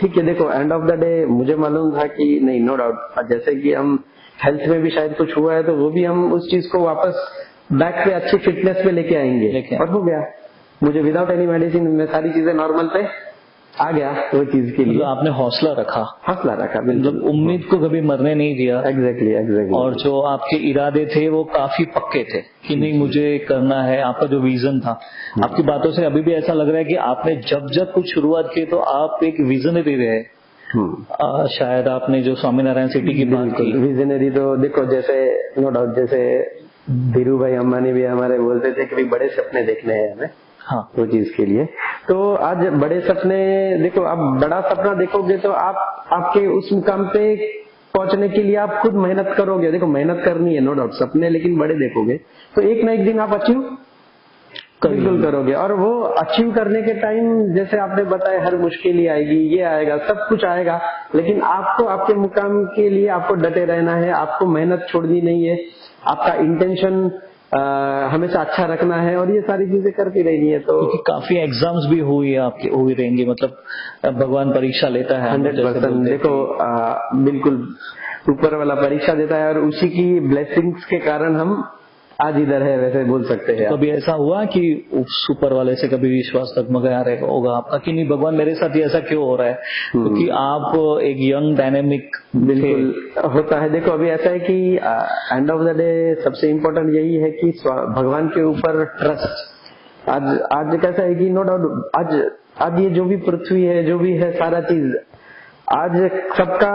ठीक है, देखो एंड ऑफ द डे मुझे मालूम था कि नहीं, नो डाउट, जैसे कि हम हेल्थ में भी शायद कुछ हुआ है तो वो भी हम उस चीज को वापस बैक पे अच्छी फिटनेस पे लेके आएंगे। और हो गया, मुझे विदाउट एनी मेडिसिन में सारी चीजें नॉर्मल पे आ गया वो चीज के लिए। आपने हौसला रखा, मतलब उम्मीद को कभी मरने नहीं दिया। एग्जैक्टली। और जो आपके इरादे थे वो काफी पक्के थे कि नहीं मुझे करना है, आपका जो विजन था। आपकी बातों से अभी भी ऐसा लग रहा है कि आपने जब कुछ शुरुआत की तो आप एक विजनरी रहे। शायद आपने जो स्वामीनारायण सिटी की बात की, विजनरी तो देखो, जैसे नो डाउट जैसे धीरू भाई अंबानी भी हमारे बोलते थे कि बड़े सपने देखने हैं हमें। हाँ, वो चीज के लिए तो आज बड़े सपने देखो, आप बड़ा सपना देखोगे तो आपके उस मुकाम पे पहुंचने के लिए आप खुद मेहनत करोगे। देखो मेहनत करनी है नो डाउट, सपने लेकिन बड़े देखोगे तो एक ना एक दिन आप अचीव बिल्कुल करोगे। और वो अचीव करने के टाइम जैसे आपने बताया हर मुश्किल ही आएगी, ये आएगा, सब कुछ आएगा, लेकिन आपको आपके मुकाम के लिए आपको डटे रहना है, आपको मेहनत छोड़नी नहीं है, आपका इंटेंशन हमेशा अच्छा रखना है और ये सारी चीजें करती रहनी है। तो काफी एग्जाम्स भी हुई रहेंगी, मतलब भगवान परीक्षा लेता है 100%। देखो बिल्कुल ऊपर वाला परीक्षा देता है और उसी की ब्लेसिंग्स के कारण हम आज इधर है, वैसे बोल सकते हैं। कभी ऐसा हुआ कि उस ऊपर वाले से कभी विश्वास डगमगाया रहेगा होगा आपका कि नहीं भगवान मेरे साथ ही ऐसा क्यों हो रहा है, क्योंकि आप एक यंग डायनेमिक। बिल्कुल होता है। देखो अभी ऐसा है कि एंड ऑफ द डे सबसे इम्पोर्टेंट यही है कि भगवान के ऊपर ट्रस्ट। आज कैसा है कि नो डाउट आज ये जो भी पृथ्वी है, जो भी है सारा चीज, आज सबका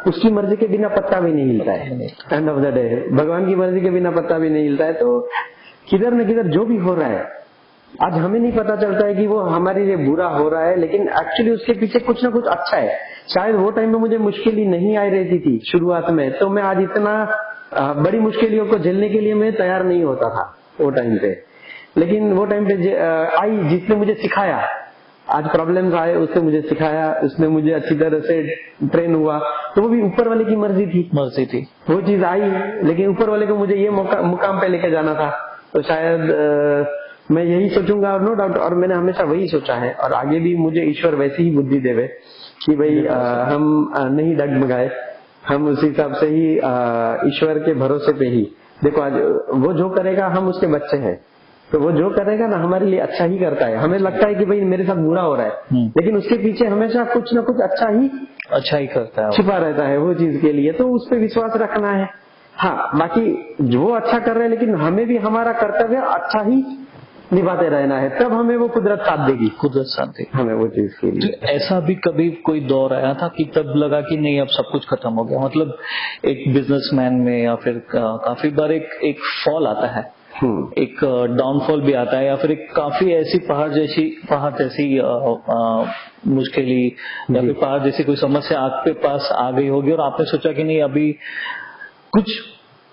उसकी मर्जी के बिना पत्ता भी नहीं हिलता है। एंड ऑफ द डे भगवान की मर्जी के बिना पत्ता भी नहीं हिलता है। तो किधर न किधर जो भी हो रहा है, आज हमें नहीं पता चलता है कि वो हमारे लिए बुरा हो रहा है, लेकिन एक्चुअली उसके पीछे कुछ ना कुछ अच्छा है। शायद वो टाइम में मुझे मुश्किल ही नहीं आ रहती थी शुरुआत में, तो मैं आज इतना बड़ी मुश्किलों को झेलने के लिए मैं तैयार नहीं होता था वो टाइम पे। लेकिन वो टाइम पे आई जिसने मुझे सिखाया, आज प्रॉब्लम्स आए उसने मुझे सिखाया, उसने मुझे अच्छी तरह से ट्रेन हुआ, तो वो भी ऊपर वाले की मर्जी थी वो चीज आई। लेकिन ऊपर वाले को मुझे ये मुकाम पे लेके जाना था, तो शायद मैं यही सोचूंगा और नो डाउट, और मैंने हमेशा वही सोचा है और आगे भी मुझे ईश्वर वैसे ही बुद्धि देवे कि भाई हम नहीं डगमगाए, हम उस हिसाब से ही ईश्वर के भरोसे पे ही। देखो आज वो जो करेगा हम उसके बच्चे हैं, तो वो जो करेगा ना हमारे लिए अच्छा ही करता है। हमें लगता है कि भाई मेरे साथ बुरा हो रहा है, लेकिन उसके पीछे हमेशा कुछ ना कुछ अच्छा ही करता है, छिपा रहता है वो चीज के लिए। तो उस पर विश्वास रखना है। हाँ, बाकी जो अच्छा कर रहे हैं, लेकिन हमें भी हमारा कर्तव्य अच्छा ही निभाते रहना है, तब हमें वो कुदरत साथ देगी हमें वो चीज के लिए। तो ऐसा भी कभी कोई दौर आया था कि तब लगा कि नहीं अब सब कुछ खत्म हो गया, मतलब एक बिजनेसमैन में या फिर काफी बार एक फॉल आता है, एक डाउनफॉल भी आता है, या फिर एक काफी ऐसी पहाड़ जैसी मुश्किल या फिर पहाड़ जैसी कोई समस्या आपके पास आ गई होगी और आपने सोचा कि नहीं अभी कुछ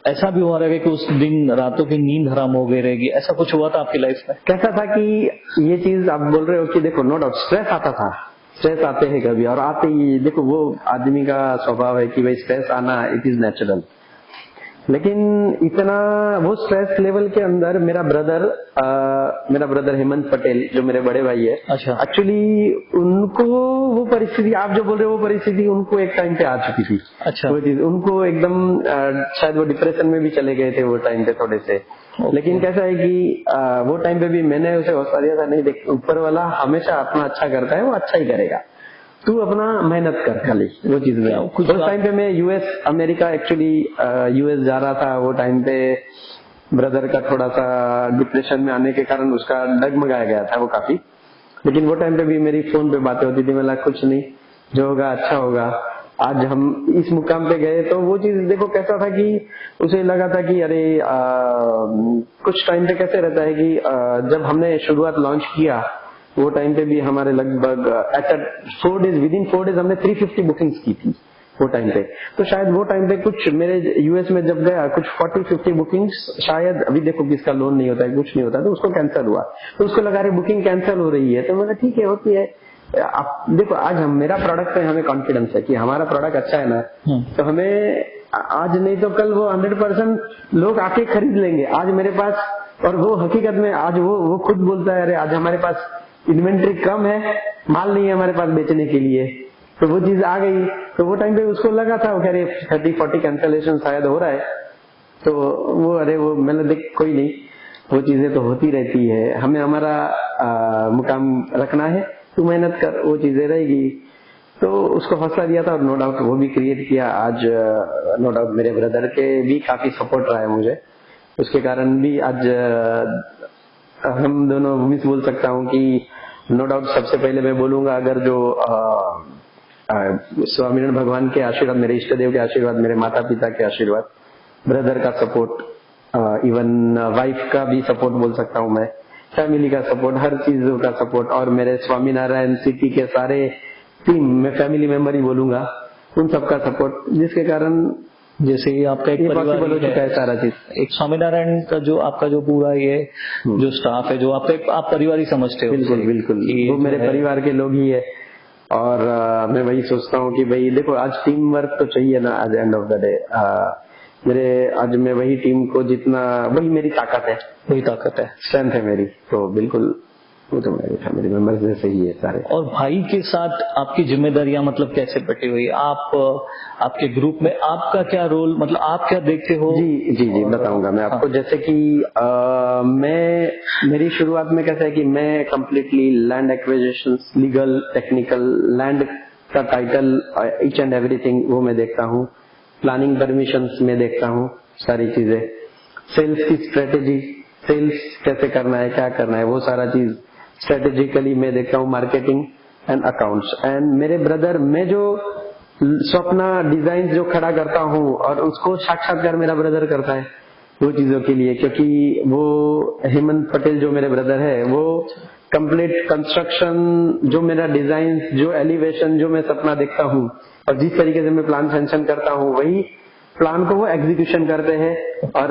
ऐसा भी हो रहा है कि उस दिन रातों की नींद हराम हो गई रहेगी, ऐसा कुछ हुआ था आपकी लाइफ में? कैसा था कि ये चीज आप बोल रहे हो कि देखो नो डाउट स्ट्रेस आता था, स्ट्रेस आते हैं कभी, और आते ही देखो वो आदमी का स्वभाव है कि भाई स्ट्रेस आना इट इज नेचुरल। लेकिन इतना वो स्ट्रेस लेवल के अंदर मेरा ब्रदर हेमंत पटेल जो मेरे बड़े भाई है, अच्छा, एक्चुअली उनको वो परिस्थिति आप जो बोल रहे हो वो परिस्थिति उनको एक टाइम पे आ चुकी थी। अच्छा, वो चीज उनको एकदम शायद वो डिप्रेशन में भी चले गए थे वो टाइम पे थोड़े से। लेकिन कैसा है कि वो टाइम पे भी मैंने उसे हौसला दिया था, नहीं देख ऊपर वाला हमेशा अपना अच्छा करता है, वो अच्छा ही करेगा, तू अपना मेहनत कर खाली वो चीज में। उस टाइम पे मैं अमेरिका एक्चुअली यूएस जा रहा था। वो टाइम पे ब्रदर का थोड़ा सा डिप्रेशन में आने के कारण उसका डगमगाया गया था वो काफी। लेकिन वो टाइम पे भी मेरी फोन पे बातें होती थी, मैं लगा कुछ नहीं, जो होगा अच्छा होगा। आज हम इस मुकाम पे गए तो वो चीज देखो कैसा था कि उसे लगा था कि अरे कुछ टाइम पे कैसे रहता है कि जब हमने शुरुआत लॉन्च किया वो टाइम पे भी हमारे लगभग विद इन 4 डेज हमने 350 बुकिंग्स की थी वो टाइम पे। तो शायद वो टाइम पे कुछ मेरे यूएस में जब गया कुछ 40-50 बुकिंग्स, शायद अभी देखो किसका लोन नहीं होता है, कुछ नहीं होता, तो उसको कैंसिल हुआ। तो उसको लगा रहे बुकिंग कैंसिल हो रही है, तो मैंने ठीक है होती है। आप देखो आज मेरा प्रोडक्ट पे हमें कॉन्फिडेंस है कि हमारा प्रोडक्ट अच्छा है ना, तो हमें आज नहीं तो कल वो 100% लोग आके खरीद लेंगे आज मेरे पास। और वो हकीकत में आज वो खुद बोलता है अरे आज हमारे पास इन्वेंट्री कम है, माल नहीं है हमारे पास बेचने के लिए, तो वो चीज आ गई। तो वो टाइम पे उसको लगा था वो कह रहे 30-40 कैंसलेशन शायद हो रहा है, तो वो अरे वो मैंने देख कोई नहीं, वो चीजें तो होती रहती है, हमें हमारा मुकाम रखना है, तू मेहनत कर, वो चीजें रहेगी। तो उसको हौसला दिया था और नो डाउट वो भी क्रिएट किया। आज नो डाउट मेरे ब्रदर के भी काफी सपोर्ट रहा है मुझे, उसके कारण भी आज हम दोनों मिस बोल सकता हूँ कि नो डाउट सबसे पहले मैं बोलूंगा अगर जो स्वामीनारायण भगवान के आशीर्वाद, मेरे इष्ट देव के आशीर्वाद, मेरे माता पिता के आशीर्वाद, ब्रदर का सपोर्ट, इवन वाइफ का भी सपोर्ट बोल सकता हूँ मैं, फैमिली का सपोर्ट, हर चीज का सपोर्ट, और मेरे स्वामीनारायण सिटी के सारे टीम, मैं फैमिली मेंबर ही बोलूंगा, उन सबका सपोर्ट, जिसके कारण जैसे ही आपका एक परिवार हो चुका है सारा चीज, एक स्वामीनारायण का जो आपका जो पूरा ये जो स्टाफ है, जो आपका आप परिवार ही समझते हो। बिल्कुल बिल्कुल, वो मेरे परिवार के लोग ही है। और मैं वही सोचता हूँ कि भाई देखो आज टीम वर्क तो चाहिए ना, आज एंड ऑफ द डे आज मैं वही टीम को जितना, वही मेरी ताकत है, वही ताकत है, स्ट्रेंथ है मेरी। तो बिल्कुल वो तो मेरे फैमिली मेंबर्स जैसे ही है सारे। और भाई के साथ आपकी जिम्मेदारियां मतलब कैसे बटी हुई? आप आपके ग्रुप में आपका क्या रोल, मतलब आप क्या देखते हो? जी जी जी बताऊंगा मैं आपको। जैसे कि मेरी शुरुआत में कैसा है कि मैं completely land acquisition, legal, technical, land का टाइटल, ईच एंड एवरीथिंग वो मैं देखता हूँ। प्लानिंग परमिशंस में देखता हूँ सारी चीजें। सेल्स की स्ट्रेटेजी, सेल्स कैसे करना है, क्या करना है, वो सारा चीज स्ट्रेटेजिकली मैं देखता हूँ। Marketing and accounts. एंड मेरे ब्रदर, मैं जो स्वप्न डिजाइन जो खड़ा करता हूँ और उसको साक्षात्कार मेरा ब्रदर करता है वो चीजों के लिए, क्योंकि वो हेमंत पटेल जो मेरे ब्रदर है वो कंप्लीट कंस्ट्रक्शन, जो मेरा डिजाइन, जो एलिवेशन, जो मैं सपना देखता हूँ और जिस तरीके से मैं प्लान सैंक्शन करता हूँ वही प्लान को वो एग्जीक्यूशन करते हैं और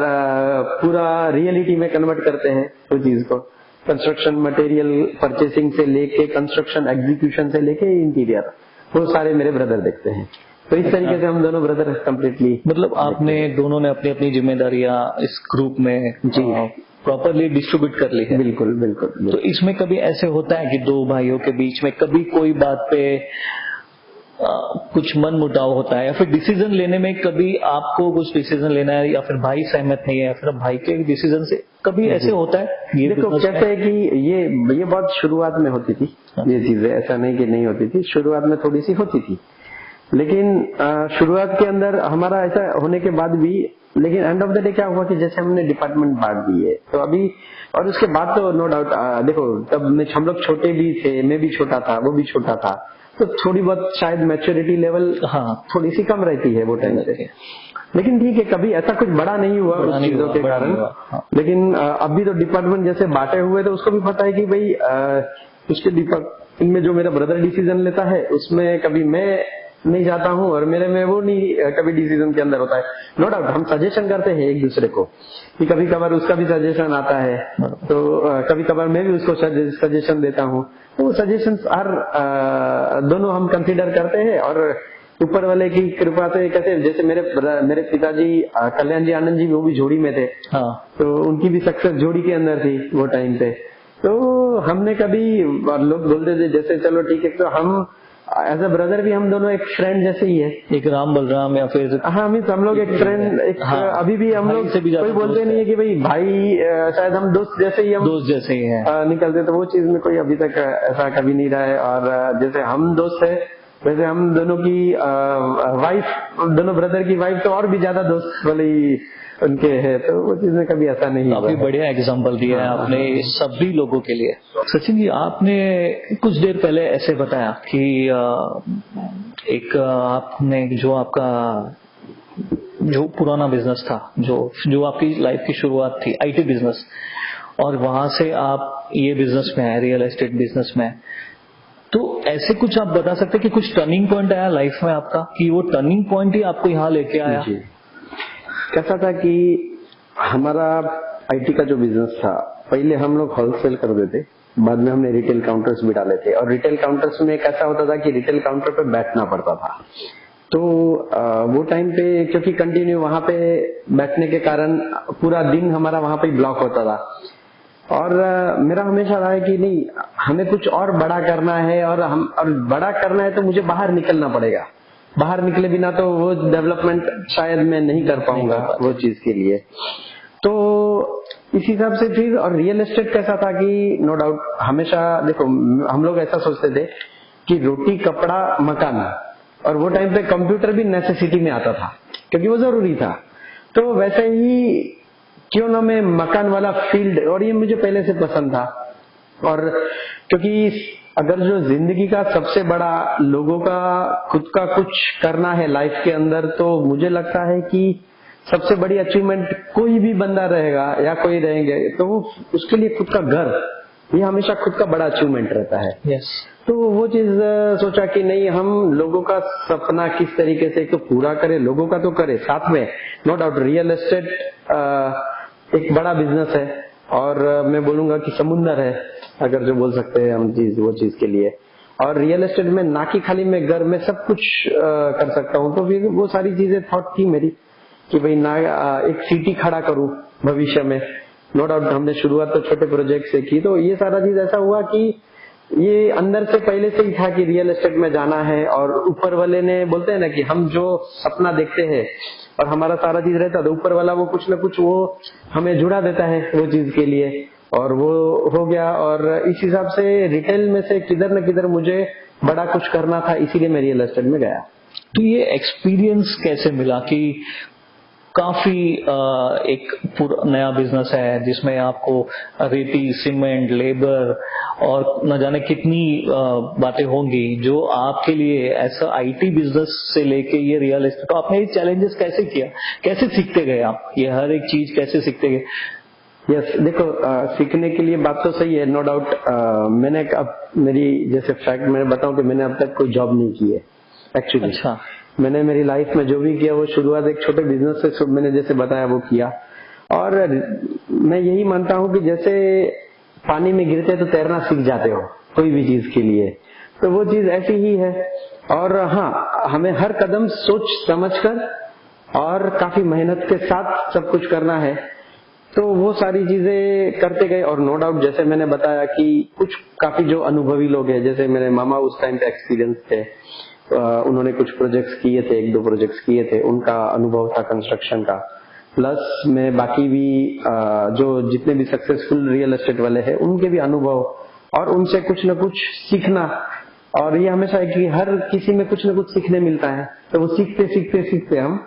पूरा रियलिटी में कन्वर्ट करते हैं वो चीज को। कंस्ट्रक्शन मटेरियल परचेसिंग से लेके कंस्ट्रक्शन एग्जीक्यूशन से लेके इंटीरियर वो सारे मेरे ब्रदर देखते हैं। तो इस तरीके से हम दोनों ब्रदर कंप्लीटली, मतलब आपने दोनों ने अपनी अपनी जिम्मेदारियां इस ग्रुप में जी प्रॉपरली डिस्ट्रीब्यूट कर ली है। बिल्कुल बिल्कुल। तो इसमें कभी ऐसे होता है कि दो भाइयों के बीच में कभी कोई बात पे कुछ मन मुटाव होता है, या फिर डिसीजन लेने में कभी आपको कुछ डिसीजन लेना है या फिर भाई सहमत नहीं है, या फिर भाई के डिसीजन से कभी ऐसे होता है? ये देखो कहते हैं कि ये बहुत शुरुआत में होती थी ये चीजें, ऐसा नहीं कि नहीं होती थी, शुरुआत में थोड़ी सी होती थी, लेकिन शुरुआत के अंदर हमारा ऐसा होने के बाद भी, लेकिन एंड ऑफ द डे क्या हुआ कि जैसे हमने डिपार्टमेंट बांट दिए तो अभी, और उसके बाद तो नो डाउट देखो तब हम लोग छोटे भी थे, मैं भी छोटा था, वो भी छोटा था, तो थोड़ी बहुत शायद मैच्योरिटी लेवल थोड़ी सी कम रहती है वो टाइम से। लेकिन ठीक है, कभी ऐसा कुछ बड़ा नहीं हुआ उस चीजों के कारण। लेकिन अभी तो डिपार्टमेंट जैसे बांटे हुए तो उसको भी पता है कि भाई उसके डिपार्टमेंट में जो मेरा ब्रदर डिसीजन लेता है उसमें कभी मैं नहीं जाता हूँ और मेरे में वो नहीं कभी डिसीजन के अंदर होता है। नो डाउट हम सजेशन करते हैं एक दूसरे को कि कभी कभार उसका भी सजेशन आता है, तो कभी कभार मैं भी उसको सजेशन देता हूँ, तो वो सजेशन दोनों हम कंसीडर करते हैं। और ऊपर वाले की कृपा से कैसे, जैसे मेरे पिताजी कल्याण जी आनंद जी वो भी जोड़ी में थे, तो उनकी भी सक्सेस जोड़ी के अंदर थी वो टाइम पे। तो हमने कभी, लोग बोलते थे जैसे चलो ठीक है, तो हम एज अ ब्रदर भी हम दोनों एक फ्रेंड जैसे ही है, एक राम बलराम या फिर हम लोग एक फ्रेंड, एक अभी भी हम लोग कोई बोलते नहीं है कि भाई भाई, शायद हम दोस्त जैसे ही, हम दोस्त जैसे ही हैं निकलते, तो वो चीज में कोई अभी तक ऐसा कभी नहीं रहा है। और जैसे हम दोस्त है वैसे हम दोनों की वाइफ, दोनों ब्रदर की वाइफ तो और भी ज्यादा दोस्त वाली उनके है, तो वो चीज में कभी ऐसा नहीं। काफी बढ़िया एग्जांपल दिया है आपने सभी लोगों के लिए। सचिन जी, आपने कुछ देर पहले ऐसे बताया कि एक आपने जो आपका जो पुराना बिजनेस था, जो आपकी लाइफ की शुरुआत थी आईटी बिजनेस, और वहां से आप ये बिजनेस में है, रियल एस्टेट बिजनेस में, तो ऐसे कुछ आप बता सकते हैं कि कुछ टर्निंग पॉइंट आया लाइफ में आपका, कि वो टर्निंग पॉइंट ही आपको यहाँ लेके आया? जी, कैसा था कि हमारा आईटी का जो बिजनेस था, पहले हम लोग होलसेल कर देते, बाद में हमने रिटेल काउंटर्स भी डाले थे, और रिटेल काउंटर्स में कैसा होता था कि रिटेल काउंटर पे बैठना पड़ता था। तो वो टाइम पे क्योंकि कंटिन्यू वहां पे बैठने के कारण पूरा दिन हमारा वहां पे ब्लॉक होता था, और मेरा हमेशा रहा है कि नहीं, हमें कुछ और बड़ा करना है, और बड़ा करना है तो मुझे बाहर निकलना पड़ेगा, बाहर निकले बिना तो वो डेवलपमेंट शायद मैं नहीं कर पाऊंगा वो चीज के लिए। तो इस हिसाब से फिर, और रियल एस्टेट कैसा था कि नो डाउट हमेशा देखो हम लोग ऐसा सोचते थे कि रोटी कपड़ा मकान, और वो टाइम पे कंप्यूटर भी नेसेसिटी में आता था क्योंकि वो जरूरी था। तो वैसे ही क्यों ना मैं मकान वाला फील्ड, और ये मुझे पहले से पसंद था, और क्योंकि अगर जो जिंदगी का सबसे बड़ा लोगों का खुद का कुछ करना है लाइफ के अंदर, तो मुझे लगता है कि सबसे बड़ी अचीवमेंट कोई भी बंदा रहेगा या कोई रहेंगे तो उसके लिए खुद का घर, ये हमेशा खुद का बड़ा अचीवमेंट रहता है। yes. तो वो चीज सोचा कि नहीं, हम लोगों का सपना किस तरीके से तो पूरा करें, लोगों का तो करें साथ में। नो डाउट रियल एस्टेट एक बड़ा बिजनेस है, और मैं बोलूंगा कि समुंदर है अगर जो बोल सकते हैं हम चीज, वो चीज के लिए। और रियल एस्टेट में ना कि खाली मैं घर में सब कुछ कर सकता हूँ, तो फिर वो सारी चीजें थॉट थी मेरी कि भाई ना एक सिटी खड़ा करूं भविष्य में, नो डाउट हमने शुरुआत तो छोटे प्रोजेक्ट से की, तो ये सारा चीज ऐसा हुआ कि ये अंदर से पहले से ही था कि रियल एस्टेट में जाना है, और ऊपर वाले ने बोलते हैं ना कि हम जो सपना देखते हैं और हमारा सारा चीज रहता है, तो ऊपर वाला वो कुछ ना कुछ वो हमें जुड़ा देता है वो चीज के लिए, और वो हो गया। और इस हिसाब से रिटेल में से किधर न किधर मुझे बड़ा कुछ करना था, इसीलिए मैं रियल एस्टेट में गया। तो ये एक्सपीरियंस कैसे मिला कि काफी एक पूरा नया बिजनेस है जिसमें आपको रेती, सीमेंट, लेबर और न जाने कितनी बातें होंगी जो आपके लिए ऐसा आईटी बिजनेस से लेके ये रियल एस्टेट, तो आपने ये चैलेंजेस कैसे किया, कैसे सीखते गए आप, ये हर एक चीज कैसे सीखते गए? यस, देखो सीखने के लिए बात तो सही है, नो डाउट। मैंने अब मेरी जैसे फैक्ट मैं बताऊं कि मैंने अब तक कोई जॉब नहीं की है एक्चुअली। अच्छा। मैंने मेरी लाइफ में जो भी किया वो शुरुआत एक छोटे बिजनेस से मैंने जैसे बताया वो किया, और मैं यही मानता हूं कि जैसे पानी में गिरते तो तैरना सीख जाते हो कोई भी चीज के लिए, तो वो चीज ऐसी ही है। और हाँ, हमें हर कदम सोच समझकर और काफी मेहनत के साथ सब कुछ करना है, तो वो सारी चीजें करते गए। और नो डाउट जैसे मैंने बताया कि कुछ काफी जो अनुभवी लोग हैं, जैसे मेरे मामा उस टाइम पे एक्सपीरियंस थे, उन्होंने कुछ प्रोजेक्ट्स किए थे, 1-2 प्रोजेक्ट्स किए थे, उनका अनुभव था कंस्ट्रक्शन का, प्लस में बाकी भी जो जितने भी सक्सेसफुल रियल एस्टेट वाले हैं उनके भी अनुभव, और उनसे कुछ न कुछ सीखना। और ये हमेशा है कि हर किसी में कुछ न कुछ सीखने मिलता है, तो वो सीखते सीखते सीखते हम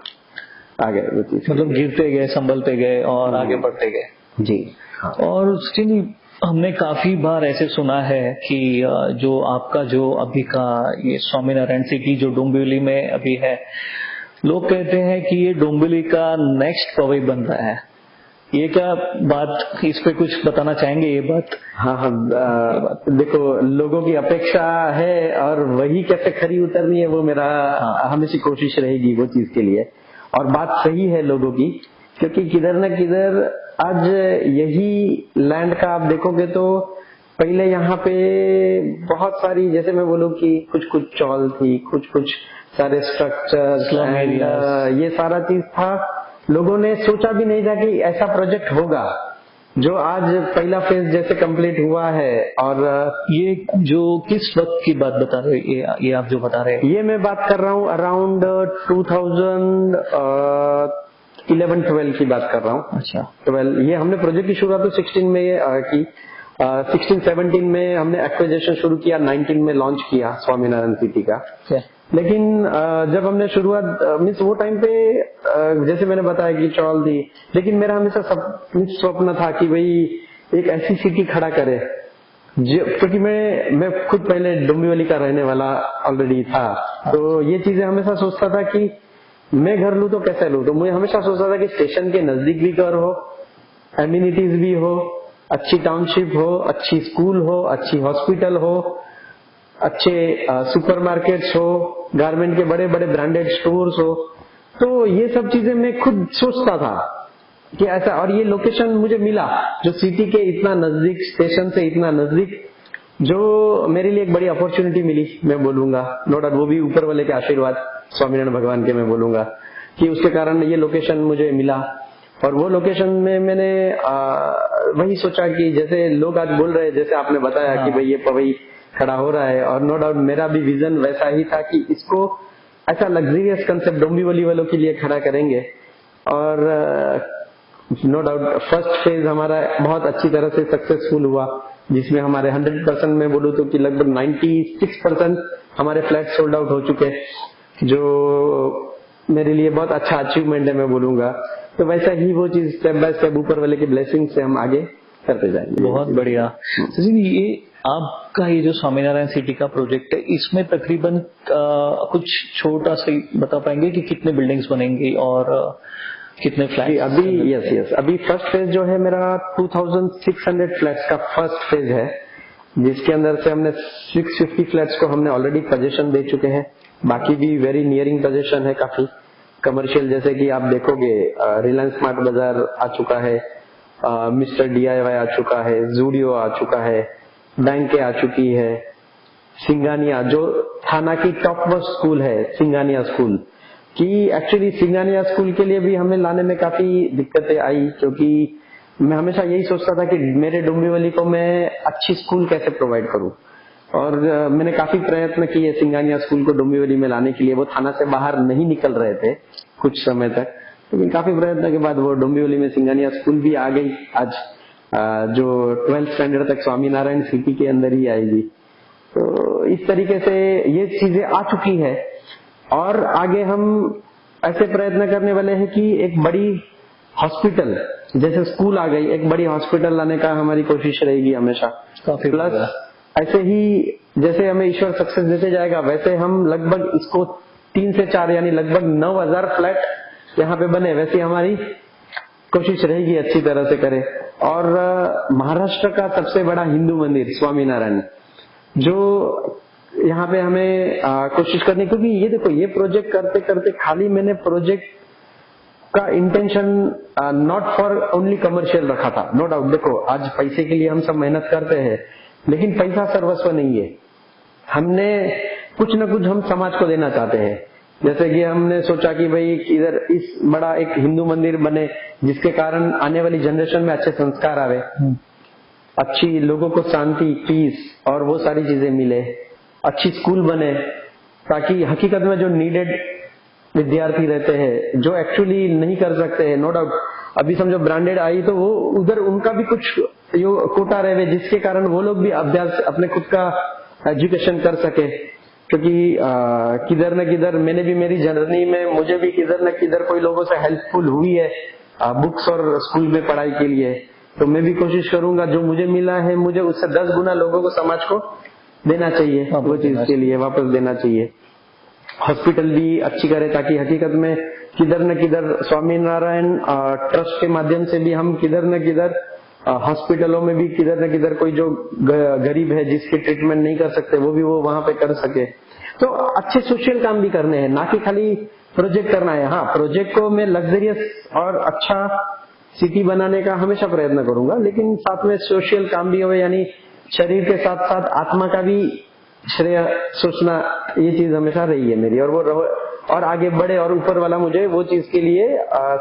आगे वो चीज मतलब गिरते गए, संभलते गए और आगे बढ़ते गए। जी हाँ। और सचिन जी, हमने काफी बार ऐसे सुना है कि जो आपका जो अभी का ये स्वामीनारायण सिटी जो डोंबिवली में अभी है, लोग कहते हैं कि ये डोंबिवली का नेक्स्ट पवई बन रहा है, ये क्या बात, इस पे कुछ बताना चाहेंगे ये बात? हाँ, देखो लोगों की अपेक्षा है और वही कैसे खरी उतरनी है वो मेरा हमेशा कोशिश रहेगी वो चीज के लिए। और बात सही है लोगों की, क्योंकि किधर न किधर आज यही लैंड का आप देखोगे तो पहले यहाँ पे बहुत सारी, जैसे मैं बोलूँ कि कुछ कुछ चौल थी, कुछ कुछ सारे स्ट्रक्चर्स, ये सारा चीज था। लोगों ने सोचा भी नहीं था कि ऐसा प्रोजेक्ट होगा जो आज पहला फेज जैसे कंप्लीट हुआ है। और ये जो किस वक्त की बात बता रहे हो, ये आप जो बता रहे हैं? ये मैं बात कर रहा हूँ अराउंड 2011-12 की बात कर रहा हूँ। अच्छा। 12, ये हमने प्रोजेक्ट की शुरुआत तो 16 में की, 16-17 में हमने एक्विजिशन शुरू किया, 19 में लॉन्च किया स्वामीनारायण सिटी का। लेकिन जब हमने शुरुआत मीन्स वो टाइम पे जैसे मैंने बताया कि चौल थी, लेकिन मेरा हमेशा स्वप्न था कि भाई एक ऐसी सिटी खड़ा करे, क्योंकि मैं खुद पहले डोंबिवली का रहने वाला ऑलरेडी था, तो ये चीजें हमेशा सोचता था कि मैं घर लूं तो कैसे लूं। तो मुझे हमेशा सोचता था कि स्टेशन के नजदीक भी घर हो, एमिनिटीज भी हो, अच्छी टाउनशिप हो, अच्छी स्कूल हो, अच्छी हॉस्पिटल हो, अच्छे सुपरमार्केट्स हो, गारमेंट के बड़े बड़े ब्रांडेड स्टोर्स हो। तो ये सब चीजें मैं खुद सोचता था कि ऐसा, और ये लोकेशन मुझे मिला जो सिटी के इतना नजदीक, स्टेशन से इतना नजदीक, जो मेरे लिए एक बड़ी अपॉर्चुनिटी मिली मैं बोलूंगा। नो डाउट वो भी ऊपर वाले के आशीर्वाद, स्वामीनारायण भगवान के मैं बोलूंगा कि उसके कारण ये लोकेशन मुझे मिला। और वो लोकेशन में मैंने वही सोचा कि जैसे लोग आज बोल रहे हैं, जैसे आपने बताया कि भाई ये पवई खड़ा हो रहा है, और नो डाउट मेरा भी विजन वैसा ही था कि इसको ऐसा लग्जरियस कंसेप्ट डोंबिवली वालों के लिए खड़ा करेंगे। और नो डाउट फर्स्ट फेज हमारा बहुत अच्छी तरह से सक्सेसफुल हुआ, जिसमें हमारे 100% में बोलूं तो कि लगभग 96% हमारे फ्लैट सोल्ड आउट हो चुके, जो मेरे लिए बहुत अच्छा अचीवमेंट है मैं बोलूंगा। तो वैसा ही वो चीज स्टेप बाय स्टेप ऊपर वाले के ब्लेसिंग से हम आगे करते जाएंगे। बहुत बढ़िया। सचिन, ये आपका ये जो स्वामीनारायण सिटी का प्रोजेक्ट है, इसमें तकरीबन कुछ छोटा सा बता पाएंगे कि कितने बिल्डिंग्स बनेंगी और कितने फ्लैट? अभी फर्स्ट फेज जो है मेरा 2600 फ्लैट्स का फर्स्ट फेज है, जिसके अंदर से हमने 650 फ्लैट्स को हमने ऑलरेडी पोजीशन दे चुके हैं। बाकी भी वेरी नियरिंग पोजीशन है काफी कमर्शियल, जैसे कि आप देखोगे रिलायंस स्मार्ट बाजार आ चुका है, मिस्टर DIY आ चुका है, जूडियो आ चुका है, बैंक आ चुकी है, सिंगानिया जो थाना की टॉप मोस्ट स्कूल है, सिंगानिया स्कूल की। एक्चुअली सिंगानिया स्कूल के लिए भी हमें लाने में काफी दिक्कतें आई, क्योंकि मैं हमेशा यही सोचता था कि मेरे डोंबिवली को मैं अच्छी स्कूल कैसे प्रोवाइड करूं, और मैंने काफी प्रयत्न किए सिंघानिया स्कूल को डोंबिवली में लाने के लिए। वो थाना से बाहर नहीं निकल रहे थे कुछ समय तक, लेकिन काफी प्रयत्न के बाद वो डोंबिवली में सिंघानिया स्कूल भी आ गई। आज जो 12th स्टैंडर्ड तक स्वामीनारायण सिटी के अंदर ही आएगी। तो इस तरीके से ये चीजें आ चुकी है, और आगे हम ऐसे प्रयत्न करने वाले हैं कि एक बड़ी हॉस्पिटल, जैसे स्कूल आ गई, एक बड़ी हॉस्पिटल लाने का हमारी कोशिश रहेगी हमेशा। काफी प्लस ऐसे ही जैसे हमें ईश्वर सक्सेस देते जाएगा, वैसे हम लगभग इसको 3 से 4 यानी लगभग 9,000 फ्लैट यहाँ पे बने, वैसी हमारी कोशिश रहेगी अच्छी तरह से करें। और महाराष्ट्र का सबसे बड़ा हिंदू मंदिर स्वामीनारायण, जो यहाँ पे हमें कोशिश करनी, क्योंकि ये देखो ये प्रोजेक्ट करते करते खाली मैंने प्रोजेक्ट का intention not for only commercial रखा था। नो डाउट, देखो आज पैसे के लिए हम सब मेहनत करते हैं, लेकिन पैसा सर्वस्व नहीं है। हमने कुछ न कुछ हम समाज को देना चाहते हैं। जैसे कि हमने सोचा कि भाई इधर इस बड़ा एक हिंदू मंदिर बने, जिसके कारण आने वाली जनरेशन में अच्छे संस्कार आवे, अच्छी लोगों को शांति, पीस और वो सारी चीजें मिले, अच्छी स्कूल बने, ताकि हकीकत में जो नीडेड विद्यार्थी रहते हैं, जो एक्चुअली नहीं कर सकते हैं, नो डाउट अभी समझो ब्रांडेड आई तो वो उधर उनका भी कुछ यो कोटा रहे, जिसके कारण वो लोग भी अभ्यास अपने खुद का एजुकेशन कर सके। क्योंकि किधर न किधर मैंने भी मेरी जर्नी में मुझे भी किधर न किधर कोई लोगों से हेल्पफुल हुई है बुक्स और स्कूल में पढ़ाई के लिए। तो मैं भी कोशिश करूंगा जो मुझे मिला है मुझे उससे 10 गुना लोगों को समाज को देना चाहिए, वो चीज के लिए वापस देना चाहिए। हॉस्पिटल भी अच्छी करे ताकि हकीकत में किधर न किधर स्वामीनारायण ट्रस्ट के माध्यम से भी हम किधर न किधर हॉस्पिटलों में भी किधर न किधर कोई जो गरीब है जिसके ट्रीटमेंट नहीं कर सकते वो भी वो वहां पे कर सके। तो अच्छे सोशल काम भी करने हैं, ना कि खाली प्रोजेक्ट करना है। हाँ, प्रोजेक्ट को मैं लग्जरियस और अच्छा सिटी बनाने का हमेशा प्रयत्न करूंगा, लेकिन साथ में सोशल काम भी हो, यानी शरीर के साथ साथ आत्मा का भी श्रेय सोचना, ये चीज हमेशा रही है मेरी। और वो रहो और आगे बढ़े और ऊपर वाला मुझे वो चीज के लिए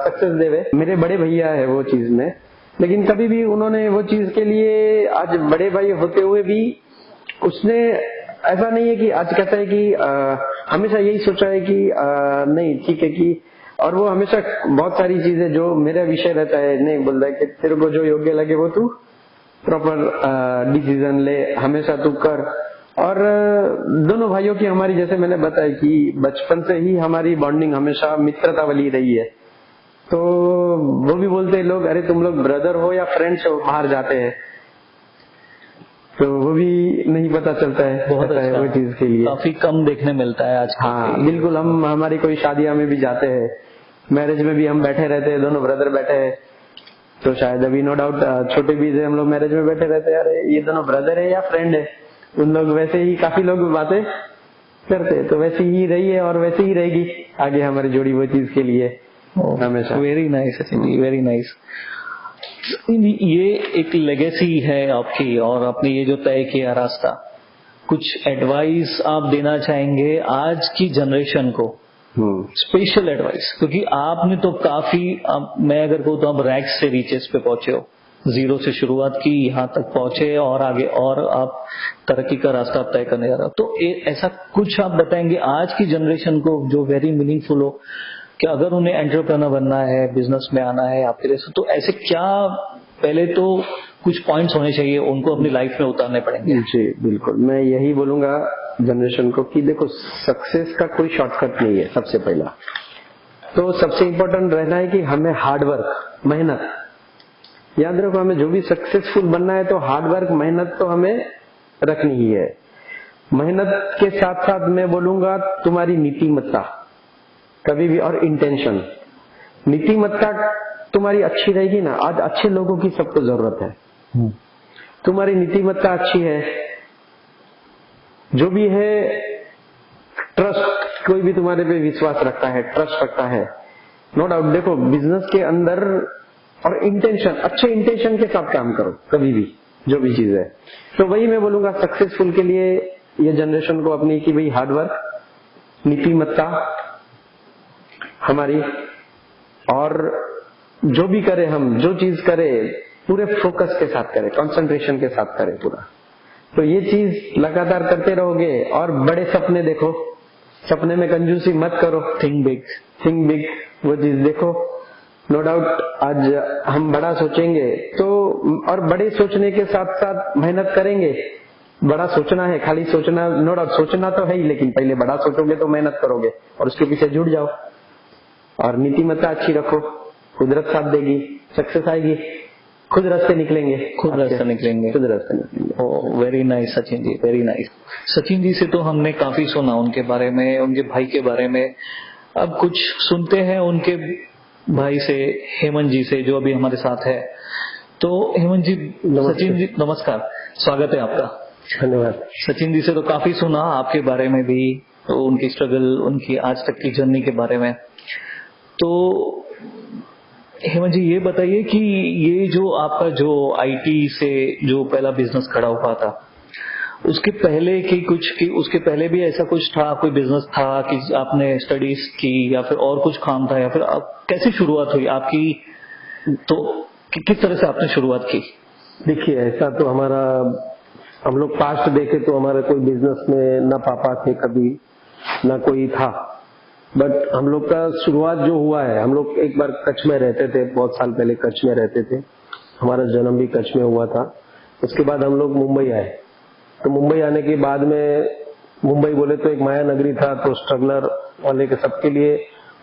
सक्सेस देवे। मेरे बड़े भैया है वो चीज में, लेकिन कभी भी उन्होंने वो चीज के लिए, आज बड़े भाई होते हुए भी उसने ऐसा नहीं है कि आज कहता है कि हमेशा यही सोचा है कि नहीं ठीक है कि, और वो हमेशा बहुत सारी चीजें जो मेरा विषय रहता है नहीं बोलता है कि तेरे को जो योग्य लगे वो तू प्रॉपर डिसीजन ले, हमेशा तू कर। और दोनों भाइयों की हमारी, जैसे मैंने बताया कि बचपन से ही हमारी बॉन्डिंग हमेशा मित्रता वाली रही है। तो वो भी बोलते हैं लोग, अरे तुम लोग ब्रदर हो या फ्रेंड्स हो, बाहर जाते हैं तो वो भी नहीं पता चलता है। बहुत अच्छा, वो चीज के लिए काफी कम देखने मिलता है आज। हाँ बिल्कुल, हम हमारी कोई शादियां में भी जाते हैं, मैरिज में भी हम बैठे रहते हैं, दोनों ब्रदर बैठे हैं, तो शायद अभी नो डाउट छोटे भी से हम लोग मैरिज में बैठे रहते हैं, अरे ये दोनों ब्रदर है या फ्रेंड है। उन लोग वैसे ही काफी लोग बातें करते हैं, तो वैसी ही रही है और वैसे ही रहेगी आगे हमारी जोड़ी वो चीज के लिए हमेशा। Very nice, very nice. ये एक लेगेसी है आपकी, और आपने ये जो तय किया रास्ता, कुछ एडवाइस आप देना चाहेंगे आज की जनरेशन को? स्पेशल एडवाइस, क्योंकि आपने तो काफी, मैं अगर कहूँ तो आप रैक्स से रीचेस पे पहुंचे हो, 0 से शुरुआत की, यहाँ तक पहुंचे और आगे और आप तरक्की का रास्ता तय करने जा रहे हो। तो ऐसा कुछ आप बताएंगे आज की जनरेशन को जो वेरी मीनिंगफुल हो, कि अगर उन्हें एंटरप्रेन्योर बनना है, बिजनेस में आना है आपके जैसे, तो ऐसे क्या पहले तो कुछ पॉइंट्स होने चाहिए उनको अपनी लाइफ में उतारने पड़ेंगे? जी बिल्कुल, मैं यही बोलूंगा जनरेशन को कि देखो सक्सेस का कोई शॉर्टकट नहीं है। सबसे पहला तो सबसे इम्पोर्टेंट रहना है कि हमें हार्डवर्क, मेहनत, याद रखो, हमें जो भी सक्सेसफुल बनना है तो हार्डवर्क, मेहनत तो हमें रखनी ही है। मेहनत के साथ साथ मैं बोलूंगा तुम्हारी नीतिमत्ता कभी भी, और इंटेंशन। नीतिमत्ता तुम्हारी अच्छी रहेगी ना, आज अच्छे लोगों की सबको जरूरत है। तुम्हारी नीतिमत्ता अच्छी है, जो भी है, ट्रस्ट, कोई भी तुम्हारे पे विश्वास रखता है, ट्रस्ट रखता है, नो डाउट। देखो बिजनेस के अंदर और इंटेंशन, अच्छे इंटेंशन के साथ काम करो कभी भी, जो भी चीज है। तो वही मैं बोलूंगा सक्सेसफुल के लिए ये जनरेशन को अपनी, कि भाई हार्डवर्क, नीतिमत्ता हमारी, और जो भी करें, हम जो चीज करें पूरे फोकस के साथ करें, कंसंट्रेशन के साथ करें पूरा। तो ये चीज लगातार करते रहोगे। और बड़े सपने देखो, सपने में कंजूसी मत करो। थिंक बिग, थिंक बिग, वो चीज देखो। नो डाउट आज हम बड़ा सोचेंगे तो, और बड़े सोचने के साथ साथ मेहनत करेंगे। बड़ा सोचना है, खाली सोचना, नो डाउट सोचना तो है ही, लेकिन पहले बड़ा सोचोगे तो मेहनत करोगे और उसके पीछे जुड़ जाओ। और नीतिमत्ता अच्छी रखो, कुदरत साथ देगी, सक्सेस आएगी, खुद रास्ते निकलेंगे, खुद रास्ते निकलेंगे। खुद रास्ते निकलेंगे। ओ very nice Sachin ji, very nice. Sachin ji से तो हमने काफी सुना उनके बारे में, उनके भाई के बारे में। अब कुछ सुनते हैं उनके भाई से, हेमंत जी से, जो अभी हमारे साथ है। तो हेमंत जी, सचिन जी नमस्कार, स्वागत है आपका। धन्यवाद। सचिन जी से तो काफी सुना आपके बारे में भी, तो उनकी स्ट्रगल, उनकी आज तक की जर्नी के बारे में। तो हेमंत जी ये बताइए कि ये जो आपका जो आईटी से जो पहला बिजनेस खड़ा हुआ था, उसके पहले उसके पहले भी ऐसा कुछ था, कोई बिजनेस था कि आपने स्टडीज की या फिर और कुछ काम था, या फिर आप कैसे शुरुआत हुई आपकी, तो किस तरह से आपने शुरुआत की? देखिए ऐसा तो हमारा, हम लोग पास्ट देखे तो हमारा कोई बिजनेस में न पापा थे कभी, न कोई था। बट हम लोग का शुरुआत जो हुआ है, हम लोग एक बार कच्छ में रहते थे, बहुत साल पहले कच्छ में रहते थे, हमारा जन्म भी कच्छ में हुआ था। उसके बाद हम लोग मुंबई आए। तो मुंबई आने के बाद में, मुंबई बोले तो एक माया नगरी था, तो स्ट्रगलर वाले के सबके लिए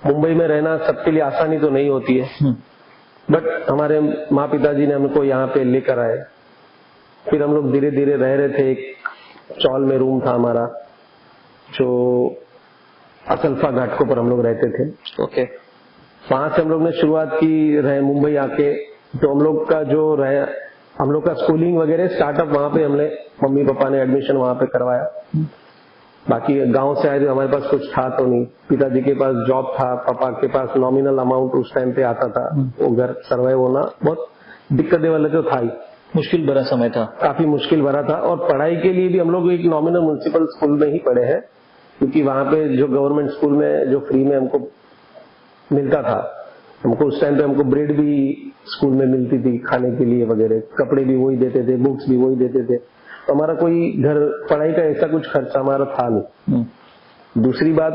मुंबई में रहना सबके लिए आसानी तो नहीं होती है। बट हमारे माँ पिताजी ने हमको यहाँ पे लेकर आए। फिर हम लोग धीरे धीरे रह रहे थे। एक चौल में रूम था हमारा, जो असल्फा घाटकों पर हम लोग रहते थे। ओके। वहां से हम लोग ने शुरुआत की, रहे मुंबई आके। तो हम लोग का जो रहे, हम लोग का स्कूलिंग वगैरह स्टार्टअप वहां पे हमने, मम्मी पापा ने एडमिशन वहां पे करवाया। बाकी गांव से आए थे, हमारे पास कुछ था तो नहीं। पिताजी के पास जॉब था, पापा के पास नॉमिनल अमाउंट उस टाइम पे आता था। वो घर सर्वाइव होना बहुत दिक्कतें वाला तो था ही, मुश्किल भरा समय था, काफी मुश्किल भरा था। और पढ़ाई के लिए भी हम लोग एक नॉमिनल म्युनिसिपल स्कूल में ही पढ़े हैं, क्योंकि वहां पे जो गवर्नमेंट स्कूल में जो फ्री में हमको मिलता था, हमको उस टाइम पे हमको ब्रेड भी स्कूल में मिलती थी खाने के लिए वगैरह, कपड़े भी वही देते थे, बुक्स भी वही देते थे। तो हमारा कोई घर पढ़ाई का ऐसा कुछ खर्चा हमारा था नहीं। दूसरी बात,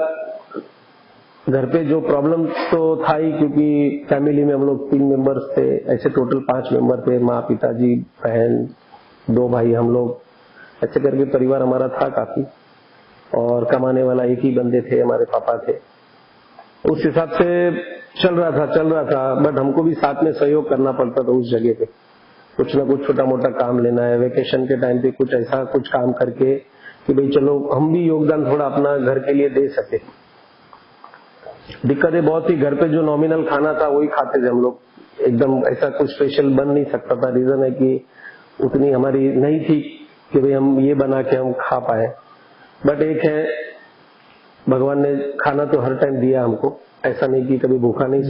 घर पे जो प्रॉब्लम तो था ही, क्योंकि फैमिली में हम लोग 3 मेंबर्स थे, ऐसे टोटल 5 मेंबर थे, माँ पिताजी बहन 2 भाई हम लोग, ऐसे करके परिवार हमारा था काफी। और कमाने वाला एक ही बंदे थे, हमारे पापा थे। उस हिसाब से चल रहा था। बट हमको भी साथ में सहयोग करना पड़ता था उस जगह पे, कुछ ना कुछ छोटा मोटा काम लेना है। वेकेशन के टाइम पे कुछ ऐसा कुछ काम करके कि भाई चलो हम भी योगदान थोड़ा अपना घर के लिए दे सके। दिक्कतें बहुत थी, घर पे जो नॉमिनल खाना था वही खाते थे हम लोग, एकदम ऐसा कुछ स्पेशल बन नहीं सकता था। रीजन है कि उतनी हमारी नहीं थी कि भाई हम ये बना के हम खा पाए। बट एक है, भगवान ने खाना तो हर टाइम दिया हमको, ऐसा नहीं कि कभी भूखा नहीं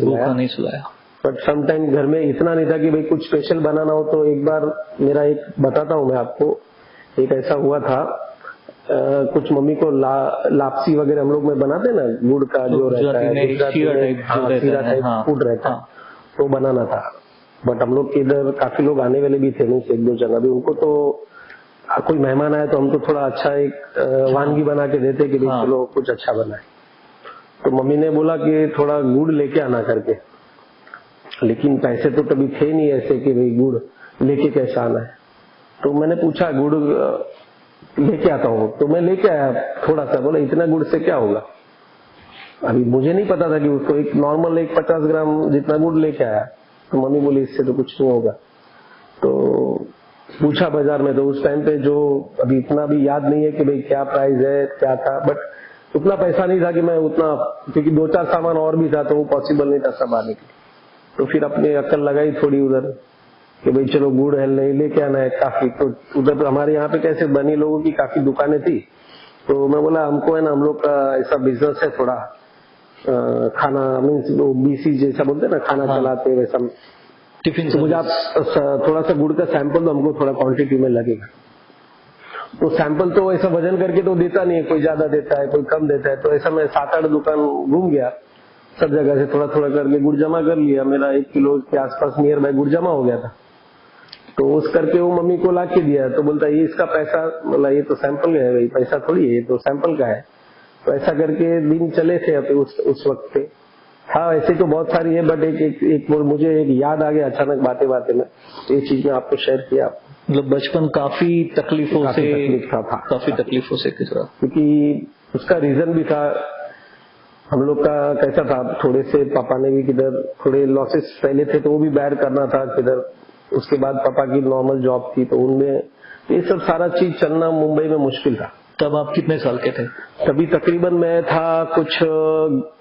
सुलाया। बट सम टाइम घर में इतना नहीं था कि भाई कुछ स्पेशल बनाना हो। तो एक बार मेरा एक बताता हूँ मैं आपको, एक ऐसा हुआ था, कुछ मम्मी को लापसी वगैरह हम लोग में बनाते ना, गुड़ का जो रहता है, शीरा टाइप फूड रहता है, तो बनाना था। बट हम लोग के इधर काफी लोग आने वाले भी थे, नहीं 1-2 जगह भी, उनको तो कोई मेहमान आया तो हम तो थोड़ा अच्छा एक वानगी बना के देते कि भाई चलो कुछ अच्छा बनाए। तो मम्मी ने बोला कि थोड़ा गुड़ लेके आना करके, लेकिन पैसे तो कभी थे नहीं ऐसे कि भाई गुड़ लेके कैसा आना है। तो मैंने पूछा गुड़ लेके आता हूँ, तो मैं लेके आया थोड़ा सा। बोला इतना गुड़ से क्या होगा? अभी मुझे नहीं पता था कि उसको एक नॉर्मल एक 50 ग्राम जितना गुड़ लेके आया। तो मम्मी बोली इससे तो कुछ नहीं होगा। तो पूछा बाजार में, तो उस टाइम पे जो अभी इतना भी याद नहीं है कि भाई क्या प्राइस है क्या था, बट उतना पैसा नहीं था कि मैं उतना, क्योंकि 2-4 सामान और भी था तो वो पॉसिबल नहीं था सब आने के। तो फिर अपनी अक्ल लगाई थोड़ी उधर कि भाई चलो गुड़ है नहीं लेके आना है काफी। तो उधर तो हमारे यहाँ पे कैसे बनी लोगों की काफी दुकानें थी। तो मैं बोला हमको है ना, हम लोग का ऐसा बिजनेस है थोड़ा खाना मीन्स वो बीसी जैसा बोलते हैं ना, खाना चलाते वैसा टिफिन। तो मुझे आप थोड़ा सा गुड़ का सैंपल तो हमको थोड़ा क्वांटिटी में लगेगा। तो सैंपल तो ऐसा वजन करके तो देता नहीं है, कोई ज्यादा देता है कोई कम देता है। तो ऐसा मैं 7-8 दुकान घूम गया, सब जगह से थोड़ा थोड़ा करके गुड़ जमा कर लिया। मेरा 1 किलो के आसपास नियर बाय गुड़ जमा हो गया था। तो उस करके वो मम्मी को ला के दिया। तो बोलता ये इसका पैसा, बोला ये तो सैंपल है भाई, पैसा थोड़ी है, ये तो सैंपल का है। तो ऐसा करके दिन चले थे अब उस वक्त पे। हाँ ऐसे तो बहुत सारी है, बट एक मुझे एक याद आ गया अचानक बातें बातें में, ये चीज मैं आपको शेयर किया। मतलब बचपन काफी तकलीफों से गुजरा, क्योंकि उसका रीजन भी था। हम लोग का कैसा था, थोड़े से पापा ने भी किधर थोड़े लॉसेस पहले थे तो वो भी बैर करना था किधर। उसके बाद पापा की नॉर्मल जॉब थी, तो उनमें ये सब सारा चीज चलना मुंबई में मुश्किल था। तब आप कितने साल के थे? तभी तकरीबन मैं था कुछ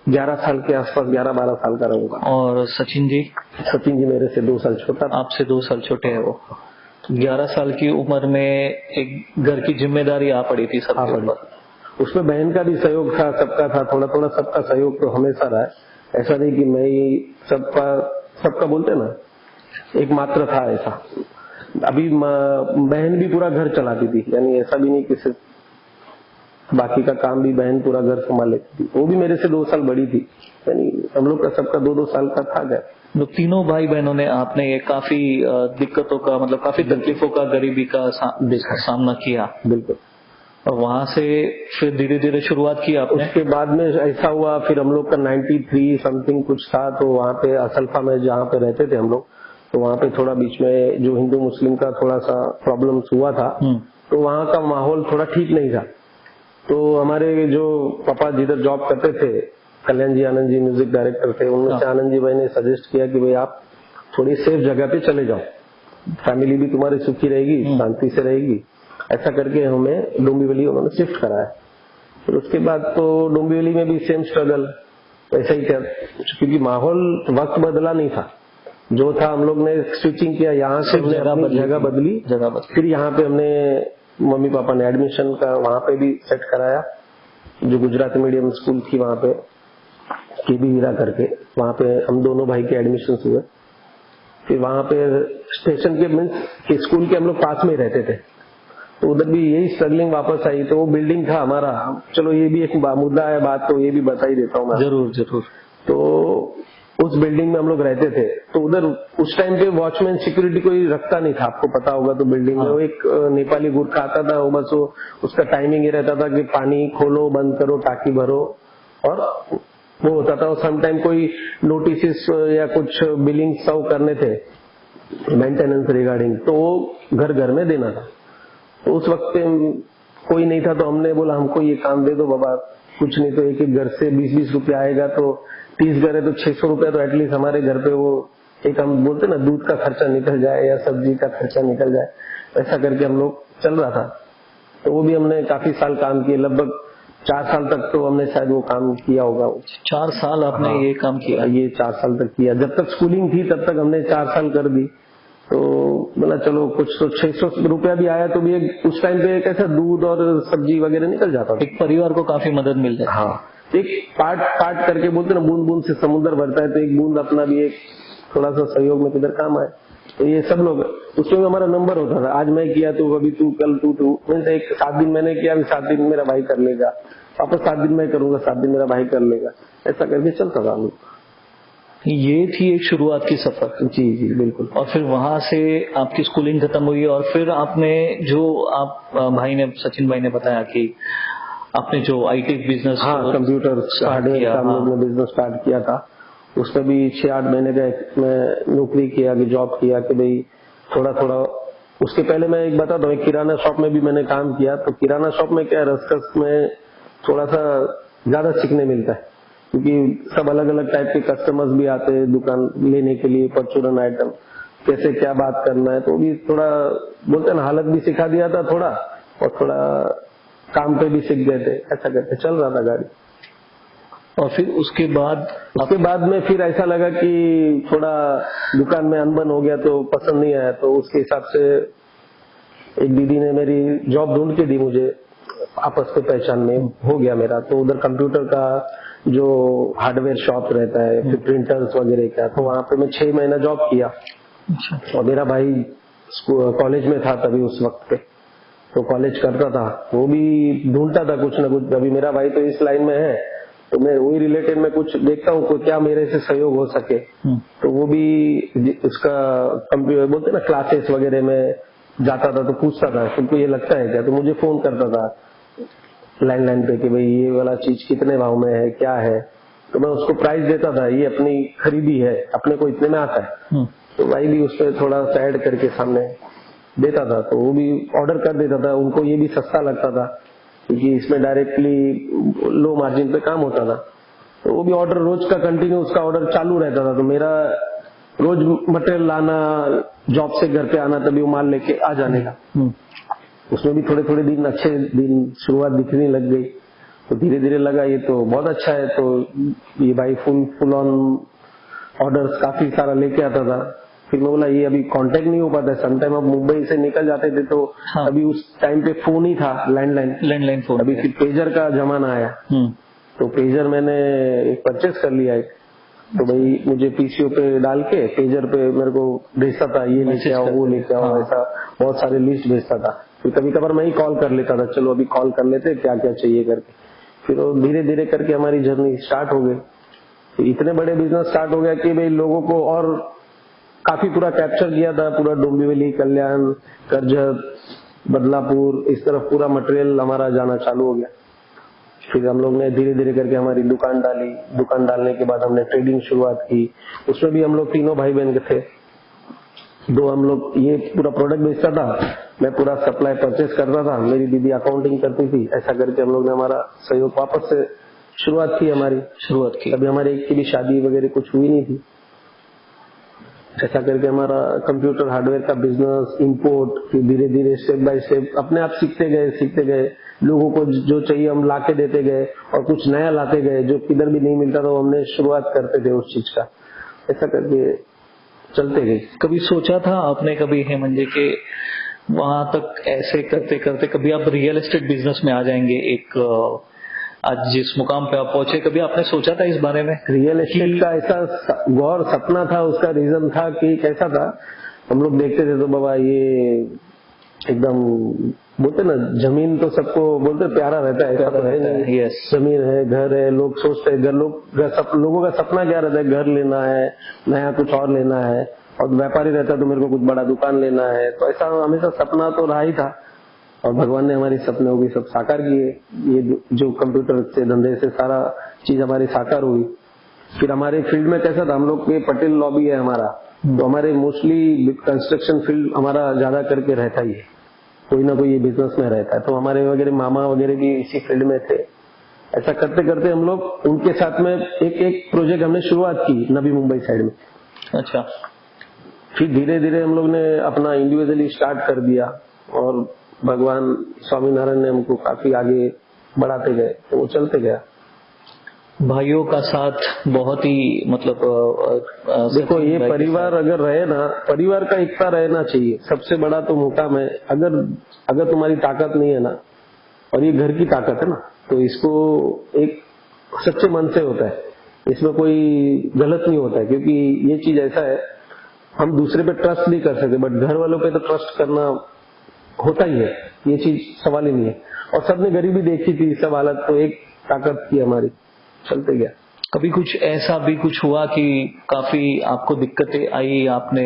11 साल के आसपास, 11-12 साल का रहूंगा। और सचिन जी? सचिन जी मेरे से 2 साल छोटा। आपसे 2 साल छोटे हैं वो। 11 साल की उम्र में एक घर की जिम्मेदारी आ पड़ी थी सबके ऊपर। उसमें बहन का भी सहयोग था, सबका था, थोड़ा थोड़ा सबका सहयोग तो हमेशा रहा है। ऐसा नहीं कि मैं ही सबका बोलते ना एकमात्र था ऐसा। अभी बहन भी पूरा घर चलाती थी, यानी ऐसा भी नहीं कि सिर्फ बाकी का काम भी बहन पूरा घर संभाल लेती थी। वो भी मेरे से 2 साल बड़ी थी, यानी हम लोग का सबका 2-2 साल का था घर। तो तीनों भाई बहनों ने आपने ये काफी दिक्कतों का, मतलब काफी तकलीफों का, गरीबी का सामना किया। बिल्कुल। और वहां से फिर धीरे धीरे शुरुआत की आपने। उसके बाद में ऐसा हुआ, फिर हम लोग का 93 समथिंग कुछ था, तो वहाँ पे असल्फा में जहाँ पे रहते थे हम लोग, तो वहाँ पे थोड़ा बीच में जो हिंदू मुस्लिम का थोड़ा सा प्रॉब्लम्स हुआ था, तो वहाँ का माहौल थोड़ा ठीक नहीं था। तो हमारे जो पापा जिधर जॉब करते थे, कल्याण जी आनंद जी म्यूजिक डायरेक्टर थे, उनमें से आनंद जी भाई ने सजेस्ट किया कि भाई आप थोड़ी सेफ जगह पे चले जाओ, फैमिली भी तुम्हारी सुखी रहेगी, शांति से रहेगी। ऐसा करके हमें डोंबिवली उन्होंने शिफ्ट कराया। फिर उसके बाद तो डोंबिवली में भी सेम स्ट्रगल ऐसा ही था, क्योंकि माहौल वक्त बदला नहीं था। जो था हम लोग ने स्विचिंग किया, यहाँ से जगह बदली। फिर यहाँ पे हमने मम्मी पापा ने एडमिशन का वहाँ पे भी सेट कराया, जो गुजराती मीडियम स्कूल थी वहाँ पे केबी वीरा करके, वहाँ पे हम दोनों भाई के एडमिशन हुए। फिर वहाँ पे स्टेशन के मीन्स स्कूल के हम लोग पास में रहते थे, तो उधर भी यही स्ट्रगलिंग वापस आई। तो वो बिल्डिंग था हमारा, चलो ये भी एक मुद्दा है बात, तो ये भी बता ही देता हूँ मैं। जरूर। तो उस बिल्डिंग में हम लोग रहते थे, तो उधर उस टाइम पे वॉचमैन सिक्योरिटी कोई रखता नहीं था, आपको पता होगा। तो बिल्डिंग में वो एक नेपाली गुरखा आता था, वो बस वो उसका टाइमिंग ये रहता था कि पानी खोलो, बंद करो, टाकी भरो, और वो होता था। समटाइम कोई नोटिस या कुछ बिलिंग सर्व करने थे मेंटेनेंस रिगार्डिंग, तो वो घर घर में देना था। तो उस वक्त पे कोई नहीं था, तो हमने बोला हमको ये काम दे दो बाबा, कुछ नहीं तो एक घर से 20-20 रुपया आएगा, तो 30 घर है तो 600 रुपया तो एटलीस्ट हमारे घर पे वो एक हम बोलते ना दूध का खर्चा निकल जाए या सब्जी का खर्चा निकल जाए, ऐसा करके हम लोग चल रहा था। तो वो भी हमने काफी साल काम किए, लगभग 4 साल तक तो हमने शायद वो काम किया होगा। 4 साल आपने ये काम किया? ये 4 साल तक किया, जब तक स्कूलिंग थी तब तक हमने 4 साल कर दी। तो बोला चलो कुछ तो 600 रुपया भी आया तो भी उस टाइम पे कैसा दूध और सब्जी वगैरह निकल जाता था, एक परिवार को काफी मदद मिल जाए। हाँ, एक पार्ट करके बोलते ना, बूंद बूंद से समुद्र भरता है, तो एक बूंद अपना भी एक थोड़ा सा सहयोग में किधर काम आए। तो ये सब लोग उसमें हमारा नंबर होता था, आज मैं किया तो कभी तू, कल तू, मैंने एक 7 दिन मैंने किया, अभी 7 दिन मेरा भाई कर लेगा, वापस 7 दिन मैं करूंगा, 7 दिन मेरा भाई कर लेगा, ऐसा करके चलता था हम लोग। ये थी एक शुरुआत की सफर। जी बिल्कुल। और फिर वहां से आपकी स्कूलिंग खत्म हुई, और फिर आपने जो आप भाई ने, सचिन भाई ने बताया कि आपने जो आईटी बिजनेस, कंप्यूटर हार्डवेयर का हम लोग ने बिजनेस स्टार्ट किया था। उसमें भी 6-8 महीने का मैं नौकरी किया, कि जॉब किया, कि भाई थोड़ा थोड़ा। उसके पहले मैं एक बताता हूँ, किराना शॉप में भी मैंने काम किया। तो किराना शॉप में क्या, रसकस में थोड़ा सा ज्यादा सीखने मिलता है, क्योंकि सब अलग अलग टाइप के कस्टमर्स भी आते हैं दुकान लेने के लिए, परचूरन आइटम, कैसे क्या बात करना है। तो भी थोड़ा बोलते हैं ना, हालत भी सिखा दिया था थोड़ा, और थोड़ा काम पे भी सीख गए थे, ऐसा करके चल रहा था गाड़ी। और फिर उसके बाद में फिर ऐसा लगा कि थोड़ा दुकान में अनबन हो गया, तो पसंद नहीं आया। तो उसके हिसाब से एक दीदी ने मेरी जॉब ढूंढ के दी मुझे, आपस के पहचान में हो गया मेरा। तो उधर कंप्यूटर का जो हार्डवेयर शॉप रहता है, फिर प्रिंटर्स वगैरह का, तो वहां पे मैं 6 महीना जॉब किया। और मेरा भाई कॉलेज में था तभी उस वक्त पे, तो कॉलेज करता था, वो भी ढूंढता था कुछ ना कुछ। अभी मेरा भाई तो इस लाइन में है, तो मैं वही रिलेटेड में कुछ देखता हूँ को क्या मेरे से सहयोग हो सके। तो वो भी उसका कंप्यूटर बोलते ना क्लासेस वगैरह में जाता था तो पूछता था तुमको ये लगता है क्या, तो मुझे फोन करता था लैंडलाइन पे कि भाई ये वाला चीज कितने भाव में है क्या है, तो मैं उसको प्राइस देता था, ये अपनी खरीदी है अपने को इतने में आता है, तो भाई भी उस पर थोड़ा सा ऐड करके सामने देता था, तो वो भी ऑर्डर कर देता था। उनको ये भी सस्ता लगता था क्योंकि इसमें डायरेक्टली लो मार्जिन पे काम होता था, तो वो भी ऑर्डर रोज का कंटिन्यू उसका ऑर्डर चालू रहता था। तो मेरा रोज मटेरियल लाना, जॉब से घर पे आना, तभी वो माल लेके आ जाने का। उसमें भी थोड़े थोड़े दिन अच्छे दिन शुरुआत दिखने लग गई, तो धीरे धीरे लगा ये तो बहुत अच्छा है, तो ये भाई फुल ऑन ऑर्डर्स काफी सारा लेके आता था। फिर मैं बोला ये अभी कांटेक्ट नहीं हो पाता है, समटाइम अब मुंबई से निकल जाते थे तो अभी उस टाइम पे फोन ही था, लैंडलाइन फोन। अभी फिर पेजर का जमाना आया, तो पेजर मैंने एक परचेस कर लिया एक, तो भाई मुझे पीसीओ पे डाल के पेजर पे मेरे को भेजता था ये लेके आओ वो लेके आओ, ऐसा बहुत सारे लिस्ट भेजता था। फिर कभी कभार मैं ही कॉल कर लेता था, चलो अभी कॉल कर लेते क्या क्या चाहिए करके। फिर वो धीरे धीरे करके हमारी जर्नी स्टार्ट हो गई। तो इतने बड़े बिजनेस स्टार्ट हो गया कि भाई लोगों को और काफी पूरा कैप्चर किया था, पूरा डोंबिवली, कल्याण, करजत, बदलापुर, इस तरफ पूरा मटेरियल हमारा जाना चालू हो गया। फिर हम लोग ने धीरे धीरे करके हमारी दुकान डाली, दुकान डालने के बाद हमने ट्रेडिंग शुरुआत की। उसमें भी हम लोग तीनों भाई बहन थे, दो हम लोग ये पूरा प्रोडक्ट बेचता था, मैं पूरा सप्लाई परचेस करता था, मेरी दीदी अकाउंटिंग करती थी। ऐसा करके हम लोग ने हमारा सहयोग वापस से शुरुआत की। अभी हमारी एक की भी शादी वगैरह कुछ हुई नहीं थी। ऐसा करके हमारा कंप्यूटर हार्डवेयर का बिजनेस, इंपोर्ट, फिर धीरे धीरे स्टेप बाय स्टेप अपने आप सीखते गए। लोगों को जो चाहिए हम लाके देते गए और कुछ नया लाते गए जो किधर भी नहीं मिलता था, वो हमने शुरुआत करते थे उस चीज का। ऐसा करके चलते गए। कभी सोचा था आपने कभी हेमंत जी के वहां तक ऐसे करते करते कभी आप रियल एस्टेट बिजनेस में आ जाएंगे, एक आज जिस मुकाम पे आप पहुंचे, कभी आपने सोचा था इस बारे में? रियल एस्टेट का ऐसा गौर सपना था, उसका रीजन था कि कैसा था, हम लोग देखते थे तो बाबा ये एकदम बोलते ना जमीन तो सबको बोलते प्यारा रहता है, ऐसा तो है नहीं। यस, जमीन है, घर है, लोग सोचते हैं लोगों का सपना क्या रहता है, घर लेना है, नया कुछ और लेना है, और व्यापारी रहता है तो मेरे को कुछ बड़ा दुकान लेना है। तो ऐसा हमेशा सपना तो रहा ही था, और भगवान ने हमारी सपनों की सब साकार किए। ये जो कंप्यूटर से धंधे से सारा चीज हमारी साकार हुई। फिर हमारे फील्ड में कैसा था, हम लोग के पटेल लॉबी है हमारा, तो हमारे मोस्टली कंस्ट्रक्शन फील्ड हमारा ज्यादा करके रहता ही है, कोई ना कोई ये बिजनेस में रहता है। तो हमारे वगैरह मामा वगैरह भी इसी फील्ड में थे। ऐसा करते करते हम लोग उनके साथ में एक प्रोजेक्ट हमने शुरुआत की नवी मुंबई साइड में। अच्छा। फिर धीरे धीरे हम लोग ने अपना इंडिविजुअली स्टार्ट कर दिया, और भगवान स्वामीनारायण ने हमको काफी आगे बढ़ाते गए, तो वो चलते गया। भाइयों का साथ बहुत ही मतलब देखो ये परिवार अगर रहे ना, परिवार का एकता रहना चाहिए, सबसे बड़ा तो मुकाम है। अगर तुम्हारी ताकत नहीं है ना, और ये घर की ताकत है ना, तो इसको एक सच्चे मन से होता है, इसमें कोई गलत नहीं होता है। क्योंकि ये चीज ऐसा है, हम दूसरे पे ट्रस्ट नहीं कर सकते, बट घर वालों पे तो ट्रस्ट करना होता ही है, ये चीज सवाल ही नहीं है। और सबने गरीबी देखी थी, सब हालत, तो एक ताकत थी हमारी, चलते गया। कभी कुछ ऐसा भी कुछ हुआ कि काफी आपको दिक्कतें आई, आपने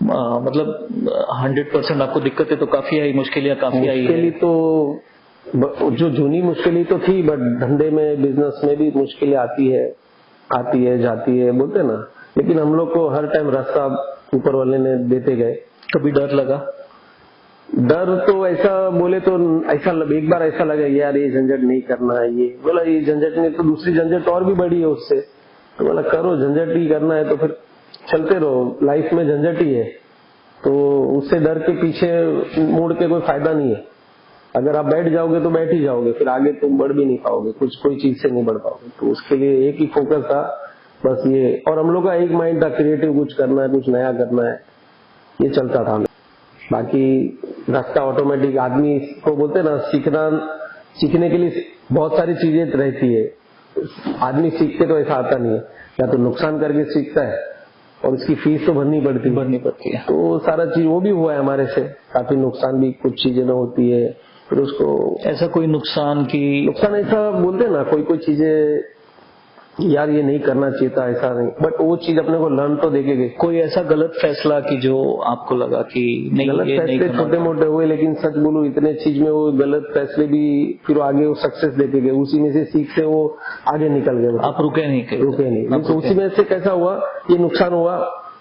मतलब 100% आपको दिक्कतें तो काफी आई, मुश्किलें काफी आई? मुश्किलें तो जो जूनी मुश्किलें तो थी, बट धंधे में बिजनेस में भी मुश्किलें आती है जाती है, बोलते ना। लेकिन हम लोग को हर टाइम रास्ता ऊपर वाले ने देते गए। कभी डर लगा? डर तो ऐसा बोले तो ऐसा एक बार ऐसा लगा यार ये झंझट नहीं करना है, ये बोला ये झंझट में तो दूसरी झंझट और भी बड़ी है उससे, तो बोला करो, झंझट ही करना है तो फिर चलते रहो, लाइफ में झंझट ही है, तो उससे डर के पीछे मुड़ के कोई फायदा नहीं है। अगर आप बैठ जाओगे तो बैठ ही जाओगे, फिर आगे तुम बढ़ भी नहीं पाओगे, कोई चीज से नहीं बढ़ पाओगे। तो उसके लिए एक ही फोकस था बस ये, और हम लोग का एक माइंड था क्रिएटिव, कुछ करना है, कुछ नया करना है, ये चलता था। बाकी रास्ता ऑटोमेटिक, आदमी को बोलते ना सीखने के लिए बहुत सारी चीजें रहती है, आदमी सीख के तो ऐसा आता नहीं है, या तो नुकसान करके सीखता है और उसकी फीस तो भरनी पड़ती है। तो सारा चीज वो भी हुआ है हमारे से, काफी नुकसान भी कुछ चीजें में होती है। फिर उसको ऐसा कोई नुकसान ऐसा बोलते ना, कोई चीजें यार ये नहीं करना चाहिए था, ऐसा नहीं, बट वो चीज अपने को लर्न तो देके गई। कोई ऐसा गलत फैसला कि जो आपको लगा कि नहीं, गलत ये फैसले नहीं छोटे मोटे हुए, लेकिन सच बोलूं इतने चीज में वो गलत फैसले भी फिर आगे वो सक्सेस देके गए, उसी में से सीख से वो आगे निकल गए। आप रुके नहीं, रुके नहीं, तो उसी में से कैसा हुआ, ये नुकसान हुआ,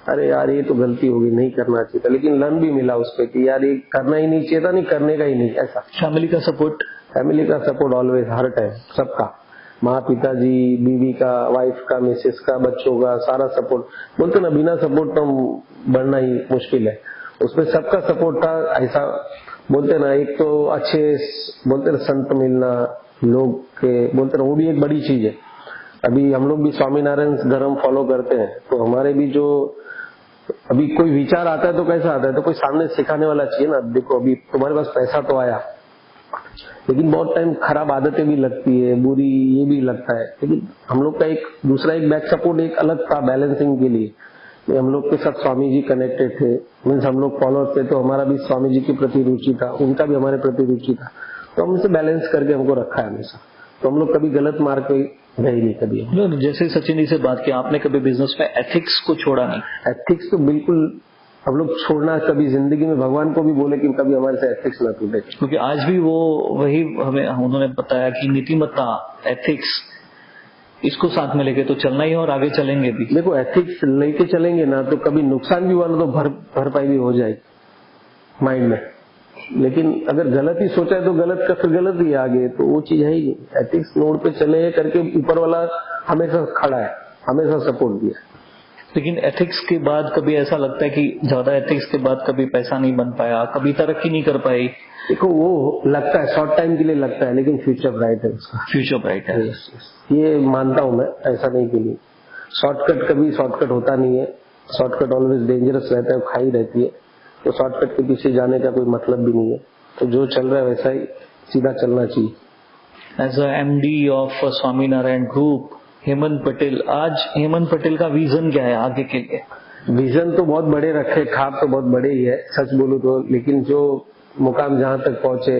अरे यार ये तो गलती होगी, नहीं करना चाहिए था, लेकिन लर्न भी मिला उस पर कि यार ये करना ही नहीं चाहिए था, नहीं करने का ही नहीं। ऐसा फैमिली का सपोर्ट, फैमिली का सपोर्ट ऑलवेज, हर टाइम, सबका, माँ पिताजी, बीवी का, वाइफ का, मिसेस का, बच्चों का, सारा सपोर्ट। बोलते ना बिना सपोर्ट तो बढ़ना ही मुश्किल है, उसमें सबका सपोर्ट था। ऐसा बोलते ना, एक तो अच्छे बोलते ना संत मिलना, लोग के बोलते ना, वो भी एक बड़ी चीज है। अभी हम लोग भी स्वामीनारायण धर्म फॉलो करते हैं, तो हमारे भी जो अभी कोई विचार आता है तो कैसा आता है, तो कोई सामने सिखाने वाला चाहिए ना। देखो अभी तुम्हारे पास पैसा तो आया, लेकिन बहुत टाइम खराब आदतें भी लगती है, बुरी ये भी लगता है, लेकिन हम लोग का एक दूसरा एक बैक सपोर्ट एक अलग था बैलेंसिंग के लिए। हम लोग के साथ स्वामी जी कनेक्टेड थे, मीन्स हम लोग फॉलोअर थे, तो हमारा भी स्वामी जी के प्रति रुचि था, उनका भी हमारे प्रति रुचि था, तो हम इसे बैलेंस करके हमको रखा है हमेशा। तो हम लोग कभी गलत मार्ग पे गए नहीं कभी। जैसे सचिन जी से बात की आपने, कभी बिजनेस में एथिक्स को छोड़ा नहीं? एथिक्स तो बिल्कुल हम लोग छोड़ना कभी जिंदगी में, भगवान को भी बोले कि कभी हमारे से एथिक्स ना टूटे, क्योंकि आज भी वो वही हमें उन्होंने बताया कि नीतिमत्ता, एथिक्स, इसको साथ में लेके तो चलना ही, और आगे चलेंगे भी। देखो एथिक्स लेके चलेंगे ना तो कभी नुकसान भी हुआ ना तो भरपाई भी हो जाएगी माइंड में, लेकिन अगर गलत ही सोचा है तो गलत का फिर गलत ही आगे, तो वो चीज है ही। एथिक्स नोड पे चले करके ऊपर वाला हमेशा खड़ा है, हमेशा सपोर्ट दिया। लेकिन एथिक्स के बाद कभी ऐसा लगता है कि ज्यादा एथिक्स के बाद कभी पैसा नहीं बन पाया, कभी तरक्की नहीं कर पाई? देखो वो लगता है, शॉर्ट टाइम के लिए लगता है, लेकिन फ्यूचर ब्राइट है उसका। फ्यूचर ब्राइट है, ये मानता हूं मैं, ऐसा नहीं के लिए। शॉर्टकट कभी शॉर्टकट होता नहीं है, शॉर्टकट ऑलवेज डेंजरस रहता है, खाई रहती है, तो शॉर्टकट के पीछे जाने का कोई मतलब भी नहीं है। तो जो चल रहा है वैसा ही सीधा चलना चाहिए। As a MD of Swaminarayan group, Hemant Patel, आज हेमंत पटेल का विजन क्या है आगे के लिए? विजन तो बहुत बड़े रखे, ख्वाब तो बहुत बड़े ही है सच बोलूं तो, लेकिन जो मुकाम जहां तक पहुंचे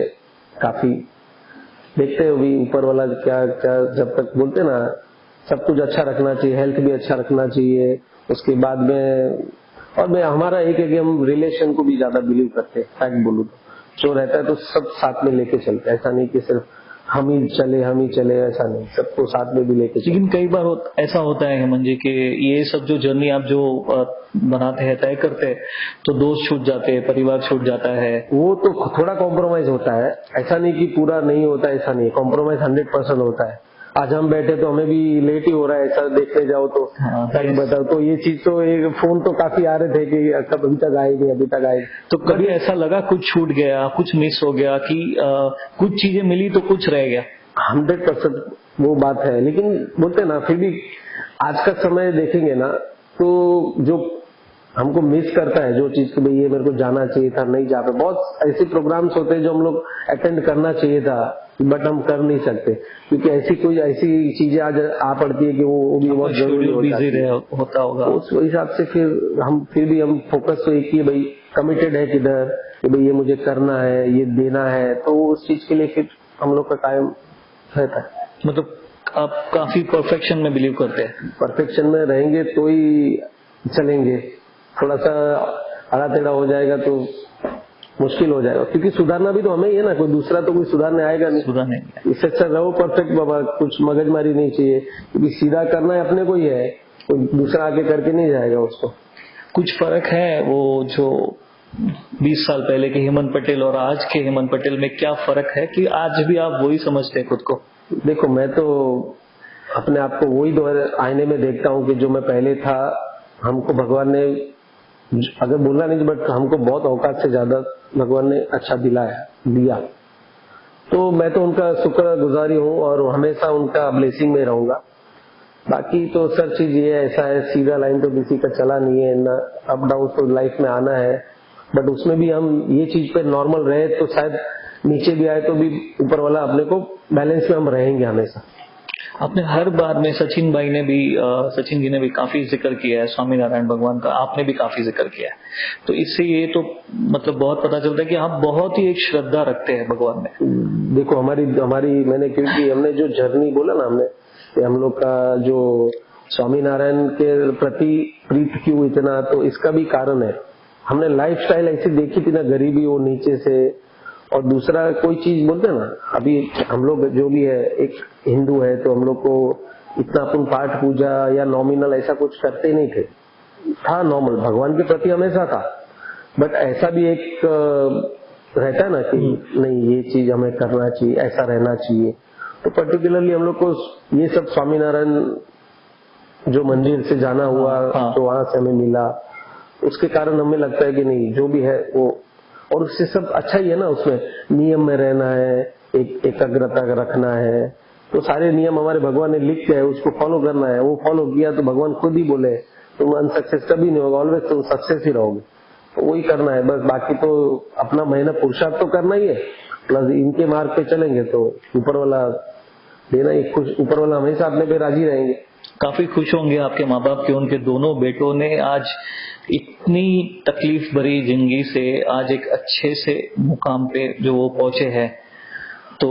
काफी देखते हो भी ऊपर वाला क्या क्या, जब तक बोलते ना सब कुछ अच्छा रखना चाहिए, हेल्थ भी अच्छा रखना चाहिए, उसके बाद में और मैं हमारा एक है कि हम रिलेशन को भी ज्यादा बिलीव करते हैं। फैक्ट बोलूं तो जो रहता है तो सब साथ में लेके चलते हैं, ऐसा नहीं कि सिर्फ हम ही चले, ऐसा नहीं, सबको साथ में भी लेके। लेकिन कई बार ऐसा होता है हेमंत जी कि ये सब जो जर्नी आप जो बनाते हैं, तय करते हैं, तो दोस्त छूट जाते हैं, परिवार छूट जाता है, वो तो थोड़ा कॉम्प्रोमाइज होता है, ऐसा नहीं कि पूरा नहीं होता, ऐसा नहीं, कॉम्प्रोमाइज 100% होता है। आज हम बैठे तो हमें भी लेट ही हो रहा है, ऐसा देखने जाओ तो टाइम बताओ, तो ये चीज तो एक फोन तो काफी आ रहे थे कि अभी तक आएगी, अभी तक आएगी। तो कभी ऐसा लगा कुछ छूट गया, कुछ मिस हो गया कि कुछ चीजें मिली तो कुछ रह गया? 100% वो बात है, लेकिन बोलते ना फिर भी आज का समय देखेंगे ना तो जो हमको मिस करता है जो चीज कि भाई ये मेरे को जाना चाहिए था, नहीं जा पाए। बहुत ऐसे प्रोग्राम्स होते हैं जो हम लोग अटेंड करना चाहिए था, बट हम कर नहीं सकते क्योंकि ऐसी चीजें आज आ पड़ती है कि वो भी बहुत जरूरी होता होगा। उस हिसाब से फिर भी हम फोकस तो एक ही भाई कमिटेड है किधर कि भाई ये मुझे करना है, ये देना है, तो उस चीज के लिए फिर हम लोग का कायम रहता है। मतलब आप काफी परफेक्शन में बिलीव करते हैं? परफेक्शन में रहेंगे तो ही चलेंगे, थोड़ा सा आड़ा टेढ़ा हो जाएगा तो मुश्किल हो जाएगा, क्योंकि सुधारना भी तो हमें ही है ना, कोई दूसरा तो कोई सुधारने आएगा नहीं। सुधारने इससे अच्छा रहो परफेक्ट बाबा, कुछ मगजमारी नहीं चाहिए, क्योंकि सीधा करना है अपने को ही है, कोई दूसरा आके करके नहीं जाएगा उसको। कुछ फर्क है वो जो 20 साल पहले के हेमंत पटेल और आज के हेमंत पटेल में, क्या फर्क है कि आज भी आप वही समझते हैं खुद को? देखो मैं तो अपने आप को वही आईने में देखता हूँ कि जो मैं पहले था, हमको भगवान ने अगर बोलना नहीं बट हमको बहुत औकात से ज्यादा भगवान ने अच्छा दिया, तो मैं तो उनका शुक्रगुजारी हूँ और हमेशा उनका ब्लेसिंग में रहूंगा। बाकी तो सर चीज ये ऐसा है, सीधा लाइन तो किसी का चला नहीं है ना, अप डाउन तो लाइफ में आना है, बट उसमें भी हम ये चीज पे नॉर्मल रहे तो शायद नीचे भी आए तो भी ऊपर वाला अपने को बैलेंस में हम रहेंगे हमेशा। आपने हर बार में सचिन जी ने भी काफी जिक्र किया है स्वामीनारायण भगवान का, आपने भी काफी जिक्र किया है, तो इससे ये तो मतलब बहुत पता चलता है कि आप बहुत ही एक श्रद्धा रखते हैं भगवान में। देखो हमारी मैंने क्योंकि हमने जो जर्नी बोला ना, हमने कि हम लोग का जो स्वामीनारायण के प्रति प्रीत क्यों इतना, तो इसका भी कारण है। हमने लाइफस्टाइल ऐसी देखी थी ना, गरीबी हो नीचे से, और दूसरा कोई चीज बोलते हैं ना, अभी हम लोग जो भी है एक हिंदू है तो हम लोग को इतना अपन पाठ पूजा या नॉमिनल ऐसा कुछ करते ही नहीं थे, था नॉर्मल, भगवान के प्रति हमेशा था, बट ऐसा भी एक रहता है ना कि नहीं ये चीज हमें करना चाहिए, ऐसा रहना चाहिए। तो पर्टिकुलरली हम लोग को ये सब स्वामीनारायण जो मंदिर से जाना हुआ, तो वहां से हमें मिला, उसके कारण हमें लगता है कि नहीं जो भी है वो, और उससे सब अच्छा ही है ना, उसमें नियम में रहना है, एक एकाग्रता रखना है, तो सारे नियम हमारे भगवान ने लिख के है, उसको फॉलो करना है। वो फॉलो किया तो भगवान खुद ही बोले तुम अनसक्सेस कभी नहीं होगा, ऑलवेज तुम सक्सेस ही रहोगे। तो वही करना है बस, बाकी तो अपना मेहनत पुरुषार्थ तो करना ही है, प्लस इनके मार्ग पे चलेंगे तो ऊपर वाला देना ही, खुश ऊपर वाला हमेशा अपने पे राजी रहेंगे। काफी खुश होंगे आपके माँ बाप कि उनके दोनों बेटों ने आज इतनी तकलीफ भरी जिंदगी से आज एक अच्छे से मुकाम पे जो वो पहुंचे हैं। तो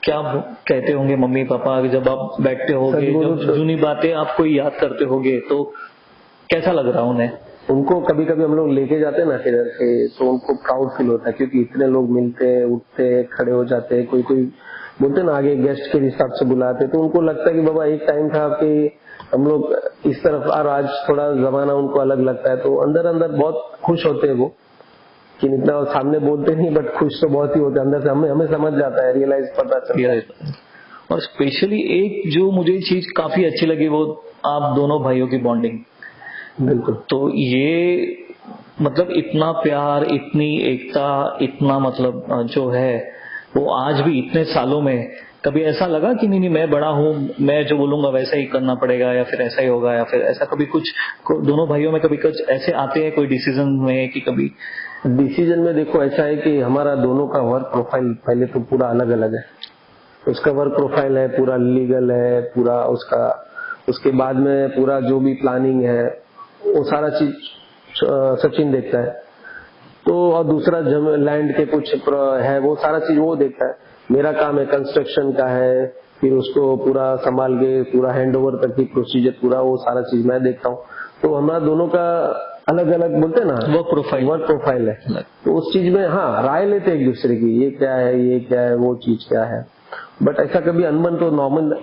क्या कहते होंगे मम्मी पापा जब आप बैठते होगे, जब जूनी बातें आपको याद करते होगे, तो कैसा लग रहा उन्हें? उनको कभी कभी हम लोग लेके जाते हैं ना किधर से, तो उनको प्राउड फील होता है, क्योंकि इतने लोग मिलते हैं, उठते हैं, खड़े हो जाते हैं, कोई कोई बोलते ना आगे गेस्ट के हिसाब से बुलाते, तो उनको लगता है कि बाबा एक टाइम था कि हम लोग इस तरफ, और आज थोड़ा जमाना उनको अलग लगता है, तो अंदर अंदर बहुत खुश होते हैं वो, कि इतना सामने बोलते नहीं बट खुश तो बहुत ही होते हैं अंदर से, हमें समझ जाता है, रियलाइज पता चलता है। और स्पेशली एक जो मुझे चीज काफी अच्छी लगी वो आप दोनों भाइयों की बॉन्डिंग। बिल्कुल। तो ये मतलब इतना प्यार, इतनी एकता, इतना मतलब जो है वो आज भी इतने सालों में कभी ऐसा लगा कि नहीं मैं बड़ा हूँ, मैं जो बोलूंगा वैसा ही करना पड़ेगा, या फिर ऐसा ही होगा, या फिर ऐसा कभी कुछ दोनों भाइयों में कभी कुछ ऐसे आते हैं कोई डिसीजन में कि कभी? डिसीजन में देखो ऐसा है कि हमारा दोनों का वर्क प्रोफाइल पहले तो पूरा अलग अलग है। उसका वर्क प्रोफाइल है पूरा लीगल है, पूरा उसका, उसके बाद में पूरा जो भी प्लानिंग है वो सारा चीज सचिन देखता है। तो और दूसरा लैंड के कुछ है वो सारा चीज वो देखता है। मेरा काम है कंस्ट्रक्शन का है, फिर उसको पूरा संभाल के पूरा हैंडओवर तक की प्रोसीजर पूरा वो सारा चीज मैं देखता हूँ। तो हमारा दोनों का अलग अलग बोलते हैं ना वर्क प्रोफाइल है। तो उस चीज में हाँ राय लेते एक दूसरे की, ये क्या है, ये क्या है, वो चीज क्या है, बट ऐसा कभी अनबन तो नॉर्मल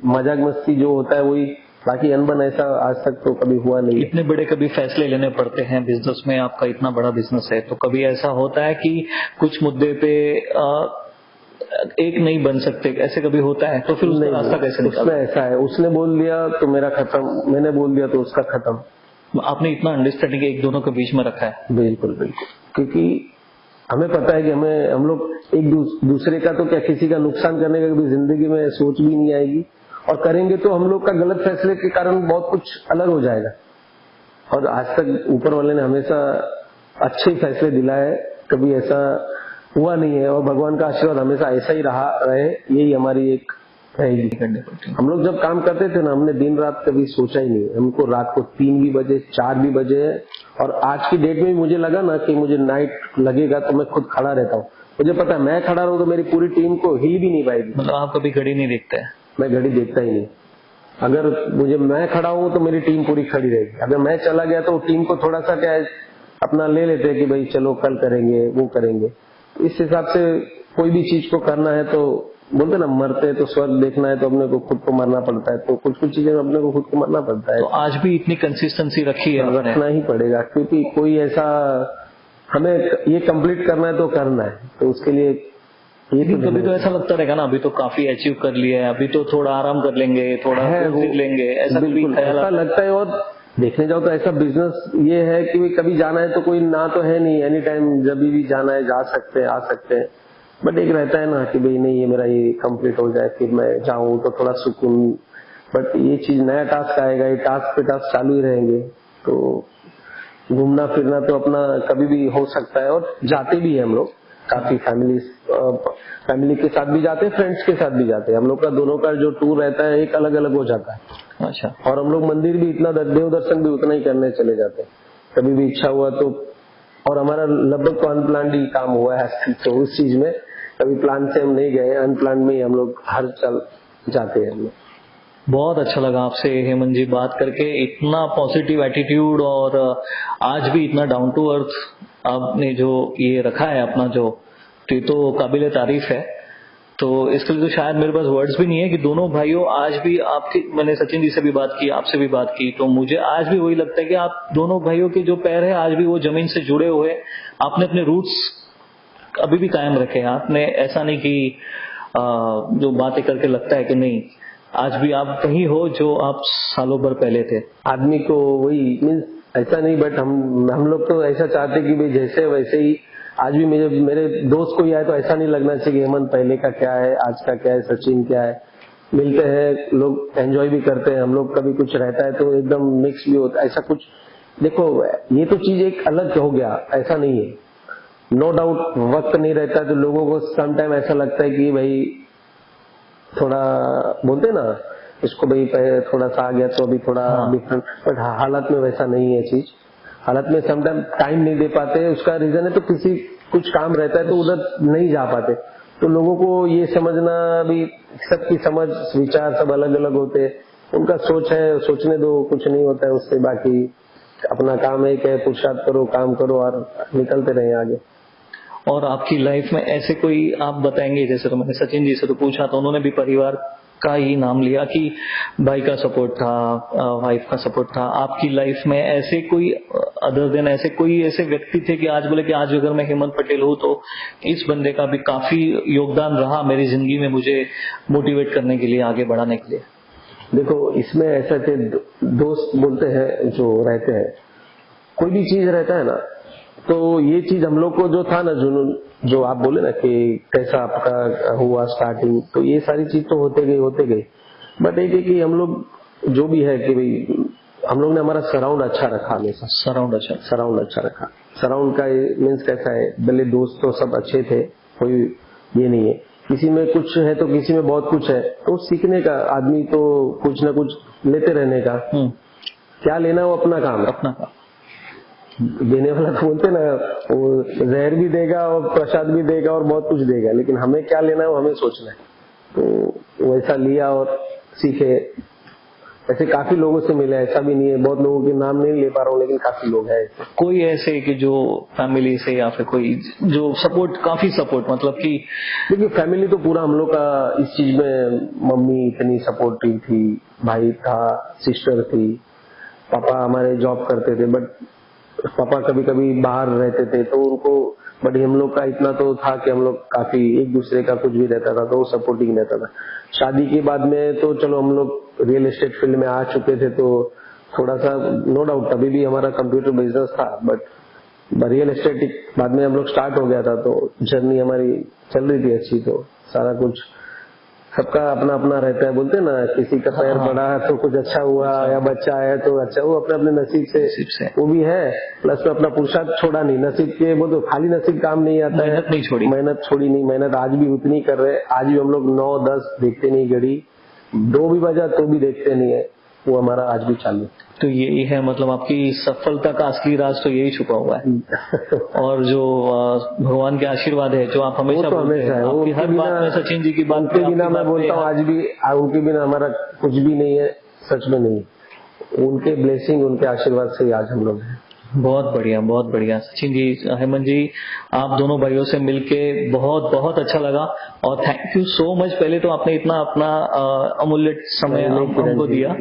मजाक मस्ती जो होता है वही, बाकी अनबन ऐसा आज तक तो कभी हुआ नहीं। इतने बड़े कभी फैसले लेने पड़ते हैं बिजनेस में, आपका इतना बड़ा बिजनेस है, तो कभी ऐसा होता है कि कुछ मुद्दे पे एक नहीं बन सकते, ऐसे कभी होता है? तो फिर उसका रास्ता कैसे निकालते? उसमें ऐसा है, उसने बोल दिया तो मेरा खत्म, मैंने बोल दिया तो उसका खत्म। आपने इतना अंडरस्टैंडिंग एक दोनों के बीच में रखा है? बिल्कुल बिल्कुल, क्योंकि हमें पता है कि हम लोग एक दूसरे का तो क्या किसी का नुकसान करने का कभी जिंदगी में सोच भी नहीं आएगी, और करेंगे तो हम लोग का गलत फैसले के कारण बहुत कुछ अलग हो जाएगा। और आज तक ऊपर वाले ने हमेशा अच्छे फैसले दिलाए, कभी ऐसा हुआ नहीं है, और भगवान का आशीर्वाद हमेशा ऐसा ही रहे, यही हमारी एक रहेगी करने पड़ती। हम लोग जब काम करते थे ना, हमने दिन रात कभी सोचा ही नहीं। हमको रात को 3 भी बजे 4 भी बजे, और आज की डेट में भी मुझे लगा ना कि मुझे नाइट लगेगा तो मैं खुद खड़ा रहता हूँ। मुझे पता है मैं खड़ा रहूँ तो मेरी पूरी टीम को हिल भी नहीं पाएगी। मतलब आप कभी घड़ी नहीं देखते हैं? मैं घड़ी देखता ही नहीं। अगर मैं खड़ा हूँ तो मेरी टीम पूरी खड़ी रहेगी। अगर मैं चला गया तो टीम को थोड़ा सा क्या है अपना ले लेते हैं कि भाई चलो कल करेंगे, वो करेंगे। इस हिसाब से कोई भी चीज को करना है तो बोलते ना मरते हैं तो स्वर्ग देखना है तो अपने को खुद को मरना पड़ता है, तो कुछ कुछ चीजें अपने को खुद को मरना पड़ता है। तो आज भी इतनी कंसिस्टेंसी रखी है? रखना ही पड़ेगा, क्योंकि कोई ऐसा हमें ये कंप्लीट करना है तो करना है, तो उसके लिए कभी तो ऐसा लगता रहेगा ना अभी तो काफी अचीव कर लिया है, अभी तो थोड़ा आराम कर लेंगे, थोड़ा सीख लेंगे, ऐसा बिल्कुल ऐसा लगता है। और देखने जाओ तो ऐसा बिजनेस ये है कि कभी जाना है तो कोई ना तो है नहीं, एनी टाइम जब भी जाना है जा सकते हैं, आ सकते हैं। बट एक रहता है ना कि भाई नहीं ये मेरा ये कंप्लीट हो जाए फिर मैं जाऊं तो थोड़ा सुकून। बट ये चीज नया टास्क आएगा, ये टास्क पे टास्क चालू ही रहेंगे, तो घूमना फिरना तो अपना कभी भी हो सकता है। और जाते भी है हम लोग काफी, फैमिली के साथ भी जाते हैं, फ्रेंड्स के साथ भी जाते हैं। हम लोग का दोनों का जो टूर रहता है एक अलग अलग हो जाता है। अच्छा। और हम लोग मंदिर भी इतना, देव दर्शन भी उतना ही करने चले जाते हैं कभी भी इच्छा हुआ तो। और हमारा लगभग तो अनप्लान्ड ही काम हुआ है, तो उस चीज में कभी प्लान से हम नहीं गए, अनप्लान्ड में ही हम लोग हर साल जाते हैं हम लोग। बहुत अच्छा लगा आपसे हेमंत जी बात करके, इतना पॉजिटिव एटीट्यूड और आज भी इतना डाउन टू अर्थ आपने जो ये रखा है अपना जो, तो काबिले तारीफ है। तो इसके लिए तो शायद मेरे पास वर्ड्स भी नहीं है कि दोनों भाइयों आज भी आपकी, मैंने सचिन जी से भी बात की, आपसे भी बात की, तो मुझे आज भी वही लगता है कि आप दोनों भाइयों के जो पैर है आज भी वो जमीन से जुड़े हुए, आपने अपने रूट्स अभी भी कायम रखे हैं। आपने ऐसा नहीं कि जो बातें करके लगता है कि नहीं, आज भी आप कहीं हो जो आप सालों भर पहले थे। आदमी को वही मीन्स ऐसा नहीं, बट हम लोग तो ऐसा चाहते कि भाई जैसे वैसे ही आज भी मेरे दोस्त को ही आए तो ऐसा नहीं लगना चाहिए कि हेमंत पहले का क्या है, आज का क्या है, सचिन क्या है। मिलते हैं लोग, एंजॉय भी करते हैं हम लोग, कभी कुछ रहता है तो एकदम मिक्स भी होता है, ऐसा कुछ। देखो ये तो चीज एक अलग हो गया, ऐसा नहीं है, नो डाउट वक्त नहीं रहता तो लोगों को सम टाइम ऐसा लगता है कि भाई थोड़ा बोलते ना इसको, भाई थोड़ा सा आ गया तो अभी थोड़ा डिफरेंट, बट हालत में वैसा नहीं है चीज। हालत में सम टाइम नहीं दे पाते, उसका रीजन है तो किसी कुछ काम रहता है तो उधर नहीं जा पाते। तो लोगों को ये समझना भी, सबकी समझ विचार सब अलग अलग होते, उनका सोच है, सोचने दो, कुछ नहीं होता है उससे। बाकी अपना काम एक है, पुरुषार्थ करो, काम करो और निकलते रहे आगे। और आपकी लाइफ में ऐसे कोई आप बताएंगे, जैसे तो मैंने सचिन जी से तो पूछा तो उन्होंने भी परिवार का ही नाम लिया कि भाई का सपोर्ट था, वाइफ का सपोर्ट था। आपकी लाइफ में ऐसे कोई अदर देन ऐसे कोई ऐसे व्यक्ति थे कि आज बोले कि आज अगर मैं हेमंत पटेल हूँ तो इस बंदे का भी काफी योगदान रहा मेरी जिंदगी में, मुझे मोटिवेट करने के लिए, आगे बढ़ाने के लिए? देखो इसमें ऐसा कि दोस्त बोलते हैं जो रहते हैं, कोई भी चीज रहता है ना, तो ये चीज हम लोग को जो था ना, जो आप बोले ना कि कैसा आपका हुआ स्टार्टिंग, तो ये सारी चीज तो होते गई। बट एक है कि हम लोग जो भी है कि भाई हम लोग ने हमारा सराउंड अच्छा रखा, हमेशा सराउंड अच्छा रखा। सराउंड का मीन्स कैसा है, भले दोस्त तो सब अच्छे थे, कोई ये नहीं है, किसी में कुछ है तो किसी में बहुत कुछ है, तो सीखने का आदमी तो कुछ ना कुछ लेते रहने का। क्या लेना वो अपना काम है, अपना काम। देने वाला तो बोलते ना, वो जहर भी देगा और प्रसाद भी देगा और बहुत कुछ देगा, लेकिन हमें क्या लेना है वो हमें सोचना है। तो वैसा लिया और सीखे। ऐसे काफी लोगों से मिले, ऐसा भी नहीं है, बहुत लोगों के नाम नहीं ले पा रहा हूँ, लेकिन काफी लोग हैं ऐसे। कोई ऐसे कि जो फैमिली से या फिर कोई जो सपोर्ट, काफी सपोर्ट, मतलब कि देखिए फैमिली तो पूरा हम लोग का इस चीज में, मम्मी इतनी सपोर्टिव थी, भाई था, सिस्टर थी, पापा हमारे जॉब करते थे, बट पापा कभी कभी बाहर रहते थे तो उनको, बट हम लोग का इतना तो था कि हम लोग काफी एक दूसरे का कुछ भी रहता था तो वो सपोर्टिंग रहता था। शादी के बाद में तो चलो हम लोग रियल एस्टेट फील्ड में आ चुके थे, तो थोड़ा सा नो डाउट अभी भी हमारा कंप्यूटर बिजनेस था, बट रियल एस्टेट बाद में हम लोग स्टार्ट हो गया था, तो जर्नी हमारी चल रही थी अच्छी। तो सारा कुछ सबका अपना अपना रहता है, बोलते हैं ना, किसी का पैर बढ़ा तो कुछ अच्छा हुआ, या बच्चा आया तो अच्छा, वो अपने अपने नसीब से वो भी है। प्लस में अपना पुरुषार्थ छोड़ा नहीं, नसीब के वो तो खाली नसीब काम नहीं आता है, मेहनत छोड़ी नहीं, मेहनत आज भी उतनी कर रहे। आज भी हम लोग 9-10 देखते नहीं, घड़ी 2 भी बजा तो भी देखते नहीं है, वो हमारा आज भी चालू। तो यही है, मतलब आपकी सफलता का असली राज तो यही छुपा हुआ है। और जो भगवान के आशीर्वाद है जो आप हमेशा बोलते हैं, आपकी हर बात में, सचिन जी की बात के बिना मैं बोलता हूँ आज भी, उनके बिना हमारा कुछ भी नहीं है, सच में नहीं। उनके ब्लेसिंग, उनके आशीर्वाद से आज हम लोग हैं। बहुत बढ़िया सचिन जी, हेमंत जी, आप दोनों भाइयों से मिलके बहुत बहुत अच्छा लगा और थैंक यू सो मच। पहले तो आपने इतना अपना अमूल्य समय हमको दिया।